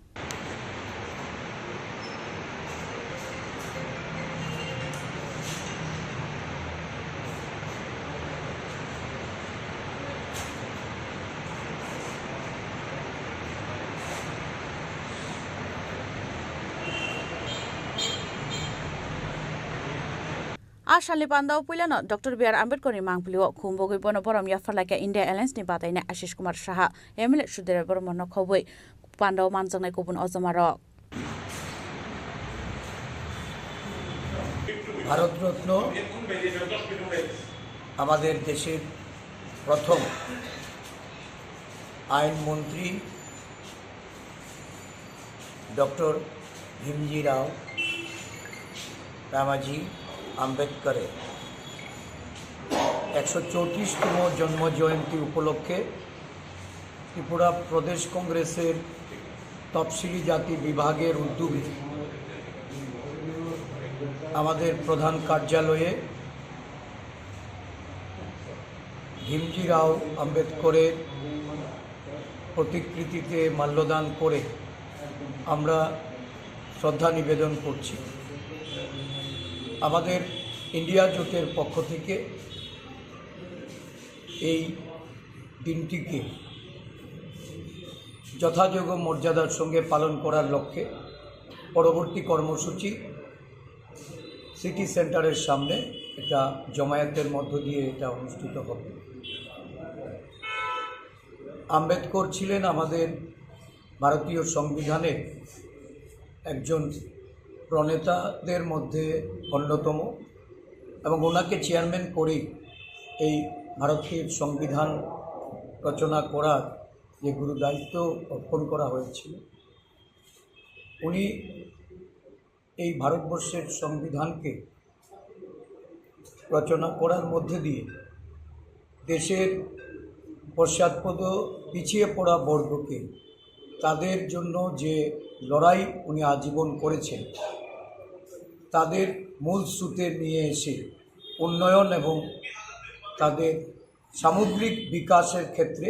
Ashali Pandau Pulano, Dr. B.R. Ambedkar Mangpilio, Kumbogi Bonoboram Yafalaka India Alliance ni Bataina Ashish Kumar Saha, Emily Sudhir Burman Kobui, Pandau Manjang Kubun Ozamarok. Bharat Ratna আমাদের দেশের প্রথম আইনমন্ত্রী doctor ভীমজি রাও রামাজি আম্বেদকরের 134তম জন্মজয়ন্তী উপলক্ষে ত্রিপুরা প্রদেশ কংগ্রেসের তফসিলি জাতি বিভাগের উদ্যোগে আমাদের প্রধান কার্যালয়ে ভীমজি রাও আম্বেদকরের প্রতিকৃতিতে মাল্যদান করে আমরা শ্রদ্ধা নিবেদন করছি। আমাদের ইন্ডিয়া জোটের পক্ষ থেকে এই দিনটিকে যথাযোগ্য মর্যাদার সঙ্গে পালন করার লক্ষ্যে পরবর্তী কর্মসূচি সিটি সেন্টারের সামনে এটা জমায়েতের মধ্য দিয়ে এটা অনুষ্ঠিত হবে। আম্বেদকর ছিলেন আমাদের ভারতীয় সংবিধানের একজন প্রণেতাদের মধ্যে অন্যতম এবং ওনাকে চেয়ারম্যান করেই এই ভারতীয় সংবিধান রচনা করার যে গুরু দায়িত্ব অর্পণ করা হয়েছিল। উনি এই ভারতবর্ষের সংবিধানকে রচনা করার মধ্যে দিয়ে দেশের পশ্চাৎপদ পিছিয়ে পড়া বর্গকে তাদের জন্য যে লড়াই উনি আজীবন করেছেন তাদের মূল স্রোতে নিয়ে এসে উন্নয়ন এবং তাদের সামগ্রিক বিকাশের ক্ষেত্রে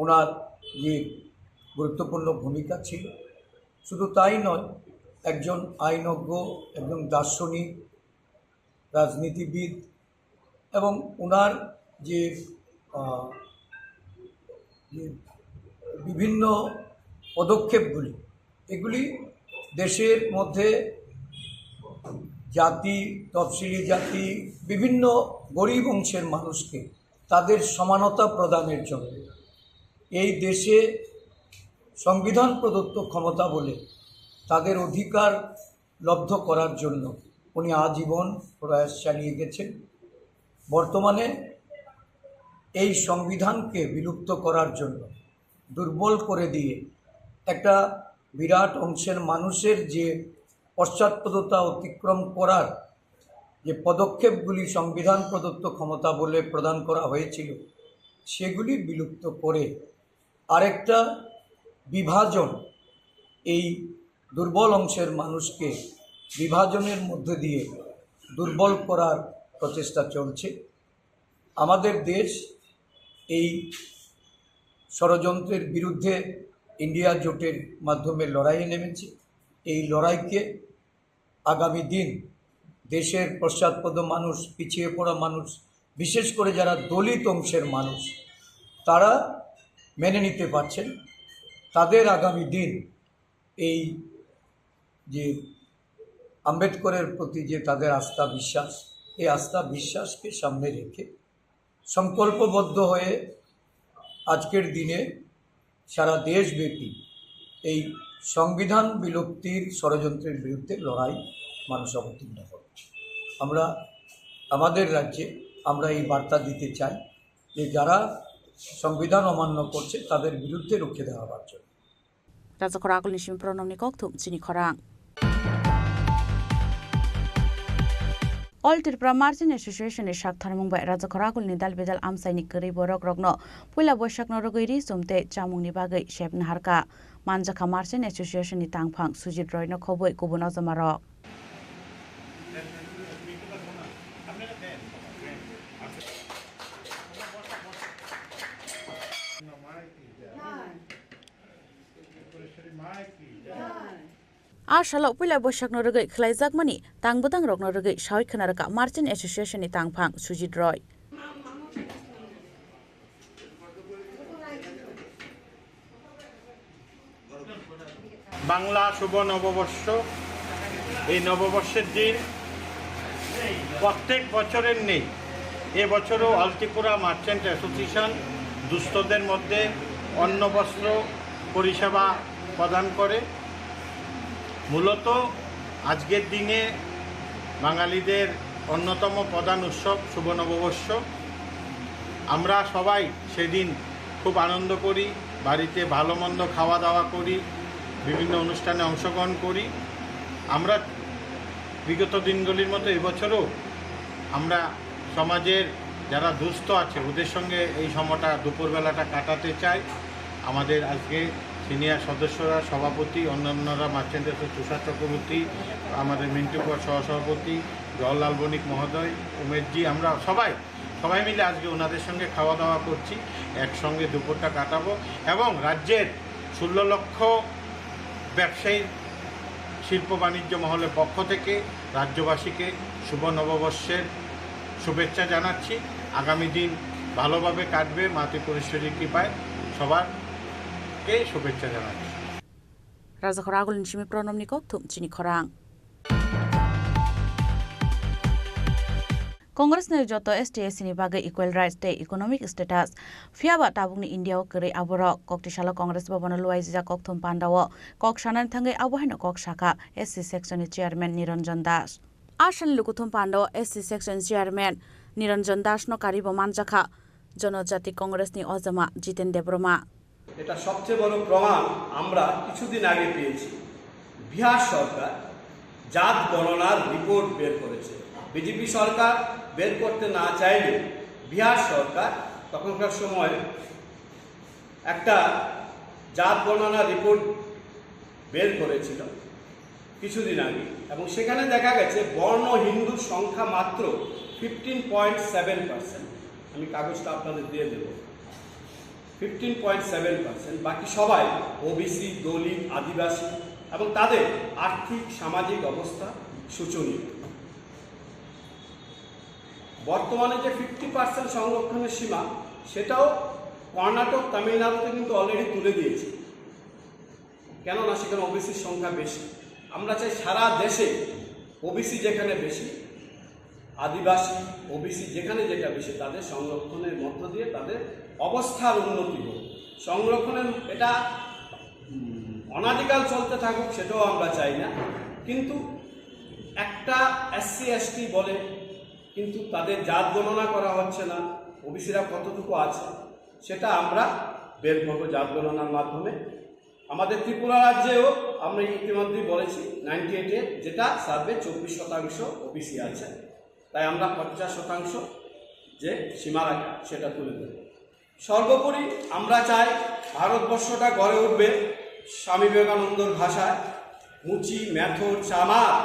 ওনার যে গুরুত্বপূর্ণ ভূমিকা ছিল। শুধু তাই নয়, একজন আইনজ্ঞ, একজন দার্শনিক, রাজনীতিবিদ এবং ওনার যে বিভিন্ন পদক্ষেপগুলি এগুলি দেশের মধ্যে জাতি, তফসিলি জাতি, বিভিন্ন গরিব অংশের মানুষকে তাদের সমানতা প্রদানের জন্য এই দেশে সংবিধান প্রদত্ত ক্ষমতা বলে তাদের অধিকার লব্ধ করার জন্য উনি আজীবন প্রয়াস চালিয়ে গেছেন। বর্তমানে এই সংবিধানকে বিলুপ্ত করার জন্য, দুর্বল করে দিয়ে একটা বিরাট অংশের মানুষের যে পশ্চাৎপদতা অতিক্রম করার যে পদক্ষেপগুলি সংবিধান প্রদত্ত ক্ষমতা বলে প্রদান করা হয়েছিল সেগুলি বিলুপ্ত করে আরেকটা বিভাজন, এই দুর্বল অংশের মানুষকে বিভাজনের মধ্যে দিয়ে দুর্বল করার প্রচেষ্টা চলছে। আমাদের দেশ এই ষড়যন্ত্রের বিরুদ্ধে ইন্ডিয়া জোটের মাধ্যমে লড়াইয়ে নেমেছে। এই লড়াইকে আগামী দিন দেশের পশ্চাৎপদ মানুষ, পিছিয়ে পড়া মানুষ, বিশেষ করে যারা দলিত অংশের মানুষ তারা মেনে নিতে পারছেন। তাদের আগামী দিন এই যে আম্বেদকরের প্রতি যে তাদের আস্থা, বিশ্বাস, এই আস্থা বিশ্বাসকে সামনে রেখে সংকল্পবদ্ধ হয়ে আজকের দিনে সারা দেশব্যাপী এই সংবিধান বিলুপ্তির ষড়যন্ত্রের বিরুদ্ধে লড়াই মানুষ অবতীর্ণ করে। আমরা আমাদের রাজ্যে আমরা এই বার্তা দিতে চাই যে যারা সংবিধান অমান্য করছে তাদের বিরুদ্ধে রুখে দেওয়ার জন্য। Raja Khorang Nisim Pronom Nikok Chini Khorang. All Tripura Marching Association is Shaktharmung by Raja Khorang Nidal Bedal Amsainik Kari Borok Rogno, Pula Boshak Norogiri, Sumte, Chamung Nibagai, Shep Naharka, Manjaka Marching Association Nitangpang, Sujit Roy no Koboy, Kubunazamarok. Ashalok Pula Boshak Norogay, Klaizak Money, Tangbutang Rog Norogay, Shawik Kanaraka, Marching Association Nitangpang, Sujit Roy. Bangla শুভ নববর্ষ, এই নববর্ষের দিন প্রত্যেক বছরের নেই, এবছরও all Tripura merchant association দুস্থদের মধ্যে অন্ন বস্ত্র পরিষেবা প্রদান করে। মূলত আজকের দিনে বাঙালিদের অন্যতম প্রধান উৎসব শুভ নববর্ষ। আমরা সবাই সেদিন খুব আনন্দ করি, বাড়িতে ভালো মন্দ খাওয়া দাওয়া করি, বিভিন্ন অনুষ্ঠানে অংশগ্রহণ করি। আমরা বিগত দিনগুলির মতো এবছরও আমরা সমাজের যারা দুস্থ আছে ওদের সঙ্গে এই সময়টা দুপুরবেলাটা কাটাতে চাই। আমাদের আজকে সিনিয়র সদস্যরা, সভাপতি, অন্যান্যরা, মার্চেন্ট তুষার চক্রবর্তী, আমাদের মিন্টুকর সহসভাপতি, জওহরলাল বণিক মহোদয়, উমেশজি, আমরা সবাই মিলে আজকে ওনাদের সঙ্গে খাওয়া দাওয়া করছি, একসঙ্গে দুপুরটা কাটাবো এবং রাজ্যের 16 লক্ষ ব্যবসায়ী শিল্প বাণিজ্য মহলের পক্ষ থেকে রাজ্যবাসীকে শুভ নববর্ষের শুভেচ্ছা জানাচ্ছি। আগামী দিন ভালোভাবে কাটবে, মা ত্রিপুরেশ্বরীর কৃপায় সবারকে শুভেচ্ছা জানাচ্ছি। Raja Khorang Nisim Pronom Nikok Chini Khorang. Congress ne joto STS ni bagai equal rights day economic status fiaba tabung ni India kere aborok koktishala Congress babana luai ja kokthum pandawo kok shanan thangai abohana kok shaka SC section ni chairman Niranjan Das ashan lukuthum pandawo SC section chairman Niranjan Das no karibo manjakha জনজাতি কংগ্রেস নি অজমা জিতেন দেবরমা। এটা সবচেয়ে বড় প্রমাণ আমরা কিছুদিন আগে পেয়েছি। বিহার সরকার জাত গণনার রিপোর্ট বের করেছে। বিজেপি সরকার বের করতে না চাইলে বিহার সরকার তখনকার সময় একটা জাত গণনা রিপোর্ট বের করেছিল কিছুদিন আগে, এবং সেখানে দেখা গেছে বর্ণ হিন্দুর সংখ্যা মাত্র 15.7%। আমি কাগজটা আপনাদের দিয়ে দেব। 15.7%, বাকি সবাই ওবিসি, দলিত, আদিবাসী এবং তাদের আর্থিক সামাজিক অবস্থা শোচনীয়। বর্তমানে যে 50% সংরক্ষণের সীমা, সেটাও কর্ণাটক, তামিলনাড়ুতে কিন্তু অলরেডি তুলে দিয়েছে, কেননা সেখানে ওবিসির সংখ্যা বেশি। আমরা চাই সারা দেশে ওবিসি যেখানে বেশি, আদিবাসী, ওবিসি যেখানে যেটা বেশি, তাদের সংরক্ষণের মধ্য দিয়ে তাদের অবস্থার উন্নতি হোক। সংরক্ষণের এটা অনাদিকাল চলতে থাকুক, সেটাও আমরা চাই না, কিন্তু একটা SC ST বলে কিন্তু তাদের জাত গণনা করা হচ্ছে না, ওবিসিরা কতটুকু আছে সেটা আমরা বের করবো জাত গণনার মাধ্যমে। আমাদের ত্রিপুরা রাজ্যেও আমরা ইতিমধ্যেই বলেছি 98-এ যেটা সার্ভে 24% ওবিসি আছে, তাই আমরা 50% যে সীমা রাখা সেটা তুলে দেব। সর্বোপরি আমরা চাই ভারতবর্ষটা গড়ে উঠবে স্বামী বিবেকানন্দর ভাষায়, মুচি, মেথর, চামার,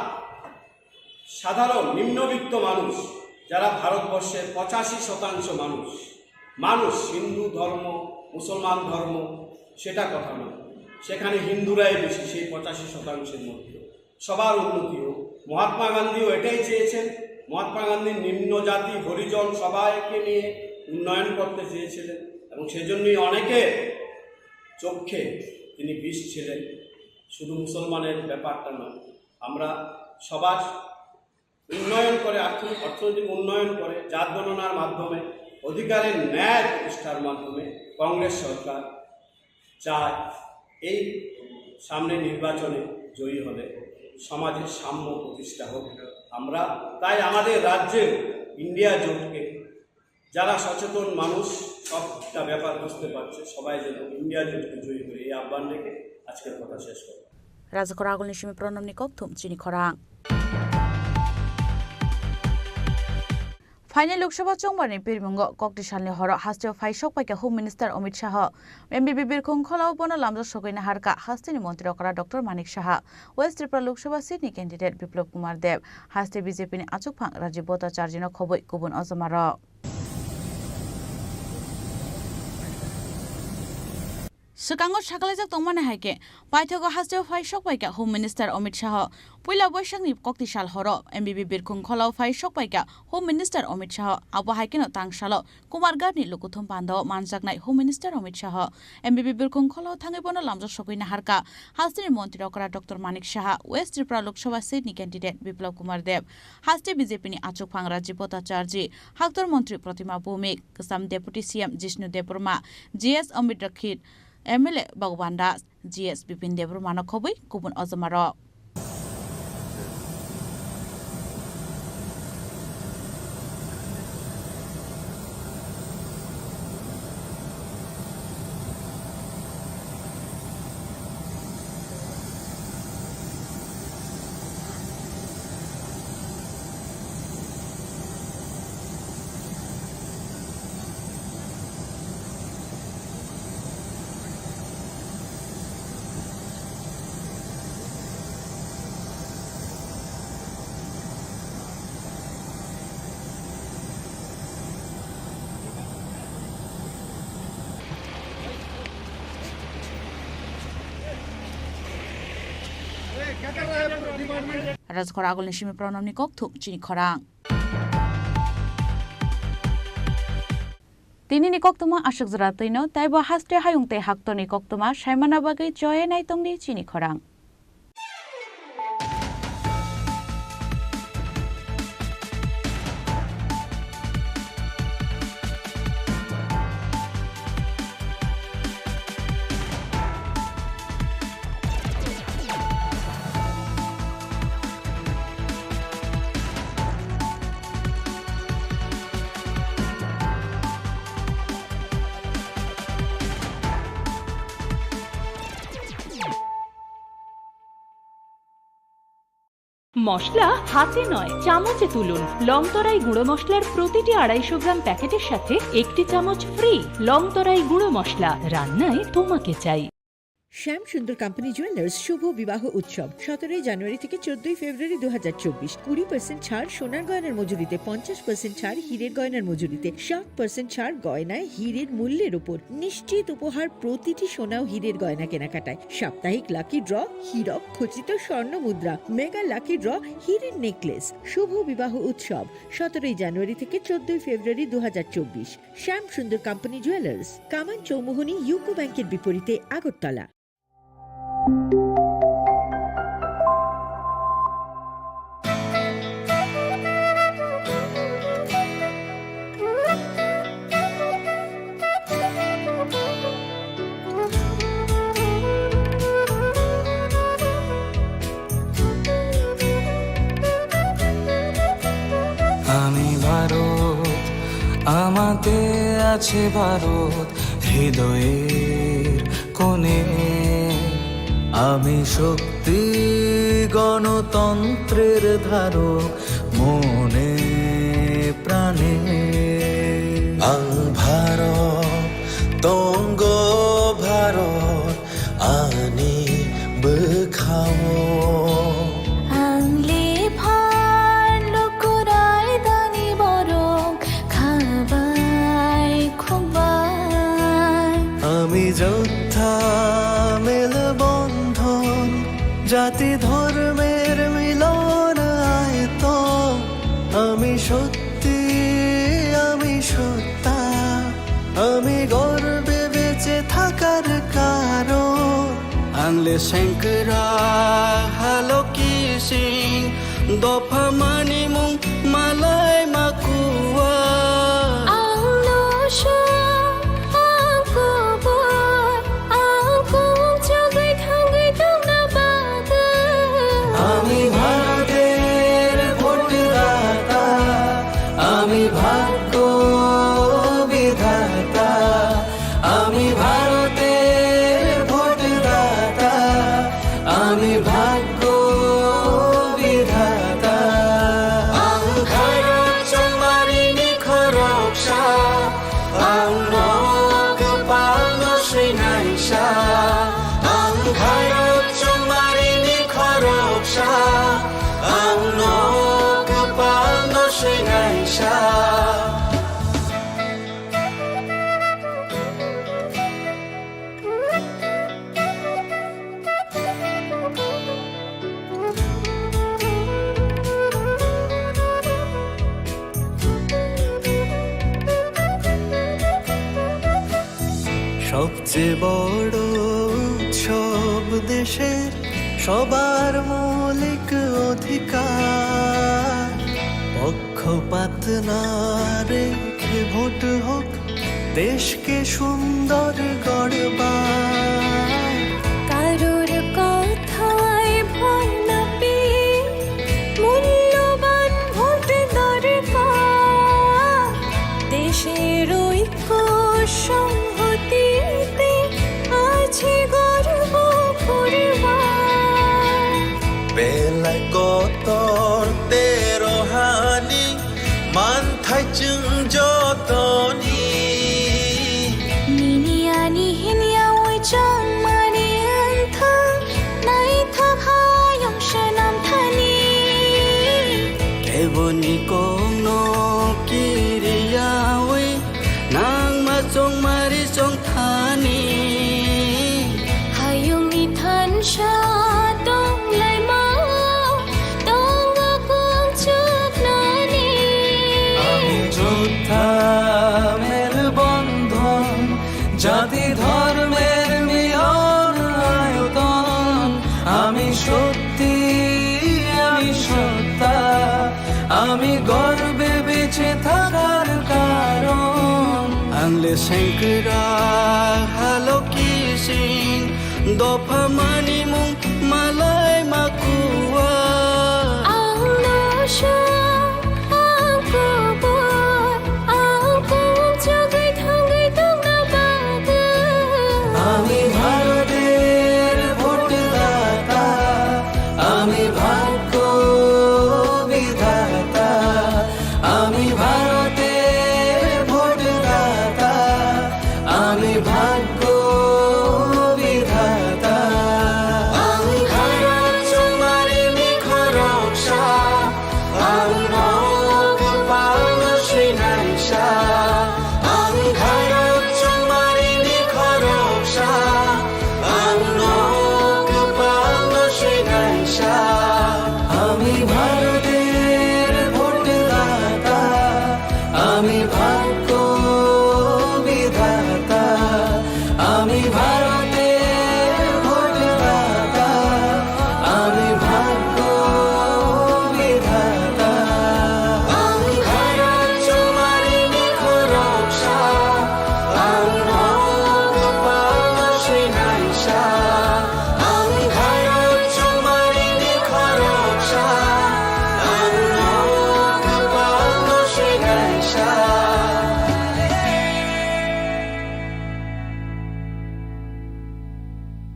সাধারণ নিম্নবিত্ত মানুষ যারা ভারতবর্ষের 85% মানুষ হিন্দু ধর্ম, মুসলমান ধর্ম সেটা কথা নয়, সেখানে হিন্দুরাই বেশি, সেই 85%-এর মধ্যে সবার উন্নতি হোক। মহাত্মা গান্ধীও এটাই চেয়েছেন। মহাত্মা গান্ধী নিম্ন জাতি, হরিজন সবাইকে নিয়ে উন্নয়ন করতে চেয়েছিলেন, এবং সেজন্যই অনেকের চোখে তিনি বিষ ছিলেন। শুধু মুসলমানের ব্যাপারটা নয়, আমরা সবার উন্নয়ন করে, অর্থনৈতিক উন্নয়ন করে, জাত গণনার মাধ্যমে, অধিকারের ন্যায় প্রতিষ্ঠার মাধ্যমে কংগ্রেস সরকার চায় এই সামনে নির্বাচনে জয়ী হলে সমাজের সাম্য প্রতিষ্ঠা হোক। আমরা তাই আমাদের রাজ্যের ইন্ডিয়া জোটকে যারা সচেতন মানুষ সবটা ব্যাপার বুঝতে পারছে, সবাই যেন ইন্ডিয়া জোটকে জয়ী করে এই আহ্বান রেখে আজকের কথা শেষ করব। রাজকর আগল নিশিমি প্রণম নিকক থুম চিনি খরাং फाइनल लोकसभा चौबारनि बिरमुंग ककटिसालनि हर हास्टेव फाइसक पाइका होम मिनिस्टार अमित शाह एमबिबि बिरखं खलाव बनो लामजा सगैना हारका हास्टेनि मन्त्री अकरा डॉक्टर मानिक शाह वेस्ट त्रिपुरा लोकसभा सीटनि कैंडिडेट बिप्लब कुमार देव हास्टे बीजेपीनि आचुकफां राजीव भट्टाचार्यनो खबै गुबुन अजमार Sekangot sakalajak tongmane haike paithago hasteo faisok paika home minister Amit Shah puila boisakni koktisal horo MBB birkhung kholao faisok paika home minister Amit Shah abo haikeno tangsalo Kumargarni lokuthum pando manjaknai home minister Amit Shah MBB birkhung kholao thangebono lamjak sokoina harka hasteni মন্ত্রী অকরা doctor Manik Saha west Tripura Lok Sabha সিটনি candidate Biplab Kumar Deb হাস্তে বিজেপিনি আচুকফাং রাজীব ভট্টাচার্য হাক্তর মন্ত্রী প্রতিমা ভৌমিক কসাম deputy CM Jishnu Debbarma GS Amit Rakshit MLA Bhagwan Das, GS Bipin Debrumano Khobui, Kubun Ozamaro. Razkor agol nishimi pronom nikok thuk Chini Khorang Tini nikok tuma ashok zratino taibo haste hayungte hakto nikok tuma shaimana bagai joye nai tongni Chini Khorang মশলা হাতে নয় চামচে তুলুন লংতরাই গুঁড়ো মশলার প্রতিটি 250 গ্রাম প্যাকেটের সাথে একটি চামচ ফ্রি লংতরাই গুঁড়ো মশলা রান্নায় তোমাকে চাই শ্যাম সুন্দর কোম্পানি জুয়েলার্স শুভ বিবাহ উৎসব 17 জানুয়ারি থেকে 14 ফেব্রুয়ারি 2024 20% ছাড় সোনার গয়নার মজুরিতে 50% ছাড় হীরের গয়নার মজুরিতে 60% ছাড় গয়নায় হীরের মূল্যের উপর নিশ্চিত উপহার প্রতিটি সোনা ও হীরের গয়না কেনাকাটায় সাপ্তাহিক লাকি ড্র হীরক খচিত স্বর্ণ মুদ্রা মেগা লাকি ড্র হীরের নেকলেস শুভ বিবাহ উৎসব 17 জানুয়ারি থেকে 14 ফেব্রুয়ারি 2024 শ্যাম সুন্দর কোম্পানি জুয়েলার্স কামান চৌমুহনী ইউকো ব্যাংকের বিপরীতে আগরতলা আমি ভারত আমাতে আছে ভারত হৃদয়ের কোণে আমি শক্তি গণতন্ত্রের ধারক মনে প্রাণে ভারত তঙ্গ ভারত আনি বেখাও আমি যোদ্ধা মেলবন্ধন জাতি ধর্মের মিলন আয়তো আমি সত্যি আমি সত্তা আমি গর্বে বেঁচে থাকার কারণ আনলে শঙ্করা হ্যালো কি সিং দফা মানি মুং মালাই মাকুয়া আমি ভারতের ভোটদাতা আমি ভাগ্য বিধাতা আমি ভারতের ভোটদাতা আমি ভাগ্য বিধাতা ভারত চমারিনি খরকসা নগ পাল শ্রীনাইসা ভারত চমারিনি খরকসা নগ পাল শ্রীনাইসা সবচেয়ে বড় উৎসব দেশের সবার মৌলিক অধিকার পক্ষপাত না রেখে ভোট হোক দেশকে সুন্দর গড়বার কারোর কথায় ভয় না পেয়ে মূল্যবান ভোট দরকার দেশের ঐক্য সংহতিতে আছে গর্ব পরিবার বেলায় কতর তেরোহানি মান থাইচুং যতনি নিনিয়ানি হিনিয়া ওই চং মানি আন্থা নাই থাকায়ং সনাম থানি এবনি কোনো কিরিয়া ওই নাং মা চং মারি চং থানি হায়ুং ইথান সা দং লাই মা দং আকুং চুক নানি আমি যোদ্ধা মের বন্ধন জাতি ধর্মের মিলন আয়তন আমি সত্যি আমি সত্তা আমি গর্বে বেঁচে থাকার কারণ আংলে শঙ্করা হালো কিসিং দফা মানি মুং মালাই মাকুয়া আং